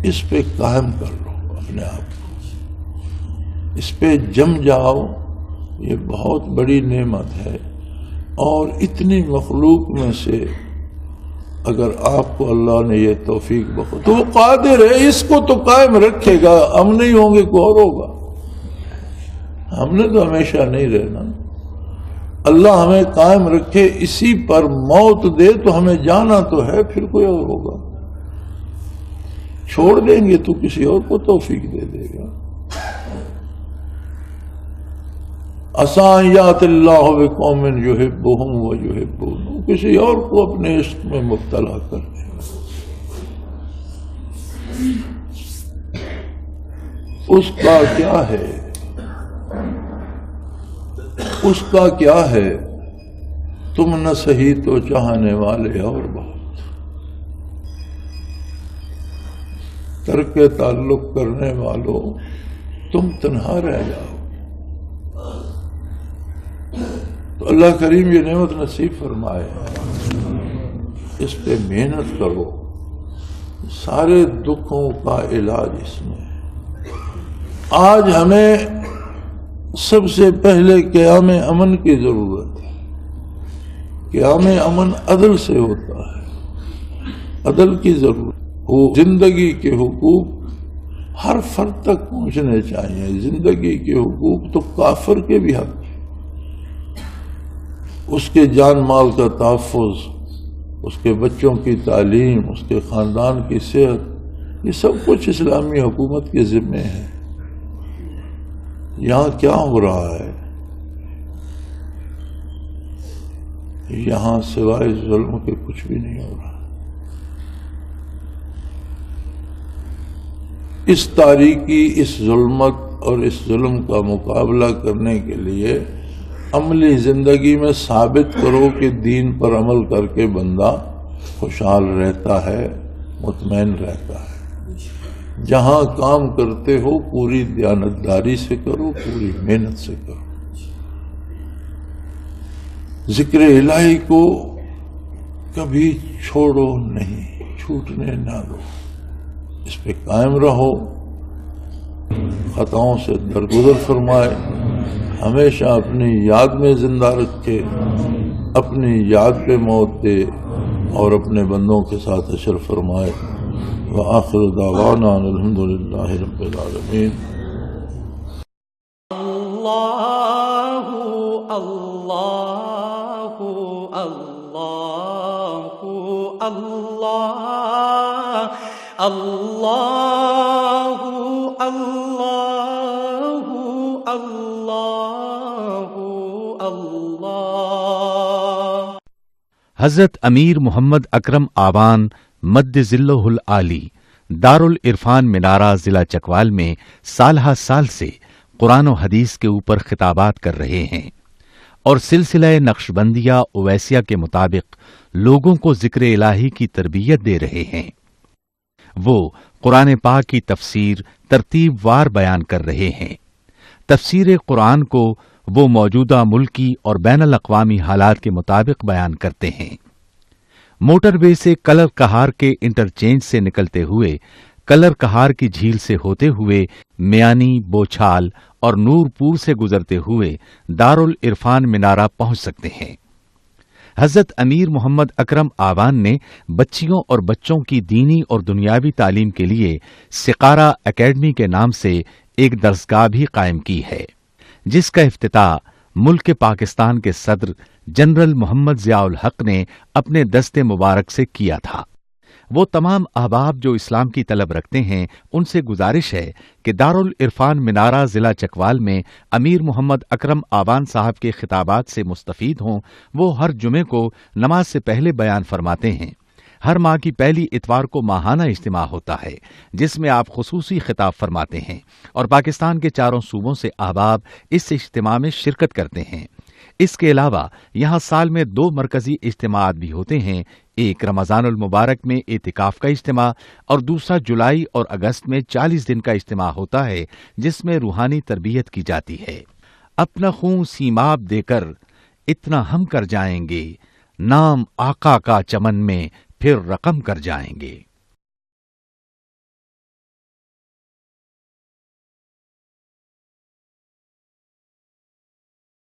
اس پہ قائم کر لو اپنے آپ کو، اس پہ جم جاؤ، یہ بہت بڑی نعمت ہے۔ اور اتنی مخلوق میں سے اگر آپ کو اللہ نے یہ توفیق بخشی تو وہ قادر ہے، اس کو تو قائم رکھے گا۔ ہم نہیں ہوں گے کوئی اور ہوگا، ہم نے تو ہمیشہ نہیں رہنا۔ اللہ ہمیں قائم رکھے، اسی پر موت دے تو ہمیں جانا تو ہے، پھر کوئی اور ہوگا۔ چھوڑ دیں گے تو کسی اور کو توفیق دے دے گا۔ عسیات اللہ بقوم یحبہم ویحبونہ، کسی اور کو اپنے عشق میں مبتلا کر دے گا۔ اس کا کیا ہے، اس کا کیا ہے، تم نہ سہی تو چاہنے والے اور بہت، ترک تعلق کرنے والوں تم تنہا رہ جاؤ۔ تو اللہ کریم یہ نعمت نصیب فرمائے، اس پہ محنت کرو، سارے دکھوں کا علاج اس میں ہے۔ آج ہمیں سب سے پہلے قیام امن کی ضرورت ہے۔ قیام امن عدل سے ہوتا ہے، عدل کی ضرورت ہو۔ زندگی کے حقوق ہر فرد تک پہنچنے چاہیے۔ زندگی کے حقوق تو کافر کے بھی حق، اس کے جان مال کا تحفظ، اس کے بچوں کی تعلیم، اس کے خاندان کی صحت، یہ سب کچھ اسلامی حکومت کے ذمے ہے۔ یہاں کیا ہو رہا ہے؟ یہاں سوائے ظلم کے کچھ بھی نہیں ہو رہا۔ اس تاریکی، اس ظلمت اور اس ظلم کا مقابلہ کرنے کے لیے عملی زندگی میں ثابت کرو کہ دین پر عمل کر کے بندہ خوشحال رہتا ہے، مطمئن رہتا ہے۔ جہاں کام کرتے ہو پوری دیانتداری سے کرو، پوری محنت سے کرو۔ ذکر الہی کو کبھی چھوڑو نہیں، چھوٹنے نہ دو، اس پہ قائم رہو۔ خطاؤں سے درگزر فرمائے، ہمیشہ اپنی یاد میں زندہ رکھے، اپنی یاد پہ موت دے، اور اپنے بندوں کے ساتھ حشر فرمائے۔ وآخر دعوانا الحمد للہ رب العالمین۔ اللہ اللہ اللہ اللہ اللہ اللہ اللہ اللہ۔ حضرت امیر محمد اکرم آوان مد ذلہ العالی دارالعرفان منارہ ضلع چکوال میں سالہ سال سے قرآن و حدیث کے اوپر خطابات کر رہے ہیں اور سلسلہ نقشبندیہ اویسیہ کے مطابق لوگوں کو ذکر الہی کی تربیت دے رہے ہیں۔ وہ قرآن پاک کی تفسیر ترتیب وار بیان کر رہے ہیں۔ تفسیر قرآن کو وہ موجودہ ملکی اور بین الاقوامی حالات کے مطابق بیان کرتے ہیں۔ موٹر وے سے کلر کہار کے انٹرچینج سے نکلتے ہوئے کلر کہار کی جھیل سے ہوتے ہوئے میانی، بوچھال اور نورپور سے گزرتے ہوئے دارالعرفان منارہ پہنچ سکتے ہیں۔ حضرت امیر محمد اکرم آوان نے بچیوں اور بچوں کی دینی اور دنیاوی تعلیم کے لیے سقارہ اکیڈمی کے نام سے ایک درسگاہ بھی قائم کی ہے، جس کا افتتاح ملک پاکستان کے صدر جنرل محمد ضیاء الحق نے اپنے دست مبارک سے کیا تھا۔ وہ تمام احباب جو اسلام کی طلب رکھتے ہیں ان سے گزارش ہے کہ دارالعرفان منارہ ضلع چکوال میں امیر محمد اکرم آوان صاحب کے خطابات سے مستفید ہوں۔ وہ ہر جمعے کو نماز سے پہلے بیان فرماتے ہیں۔ ہر ماہ کی پہلی اتوار کو ماہانہ اجتماع ہوتا ہے جس میں آپ خصوصی خطاب فرماتے ہیں اور پاکستان کے چاروں صوبوں سے احباب اس اجتماع میں شرکت کرتے ہیں۔ اس کے علاوہ یہاں سال میں 2 مرکزی اجتماعات بھی ہوتے ہیں، ایک رمضان المبارک میں اعتکاف کا اجتماع اور دوسرا جولائی اور اگست میں 40 دن کا اجتماع ہوتا ہے جس میں روحانی تربیت کی جاتی ہے۔ اپنا خون سیماب دے کر اتنا ہم کر جائیں گے، نام آقا کا چمن میں پھر رقم کر جائیں گے۔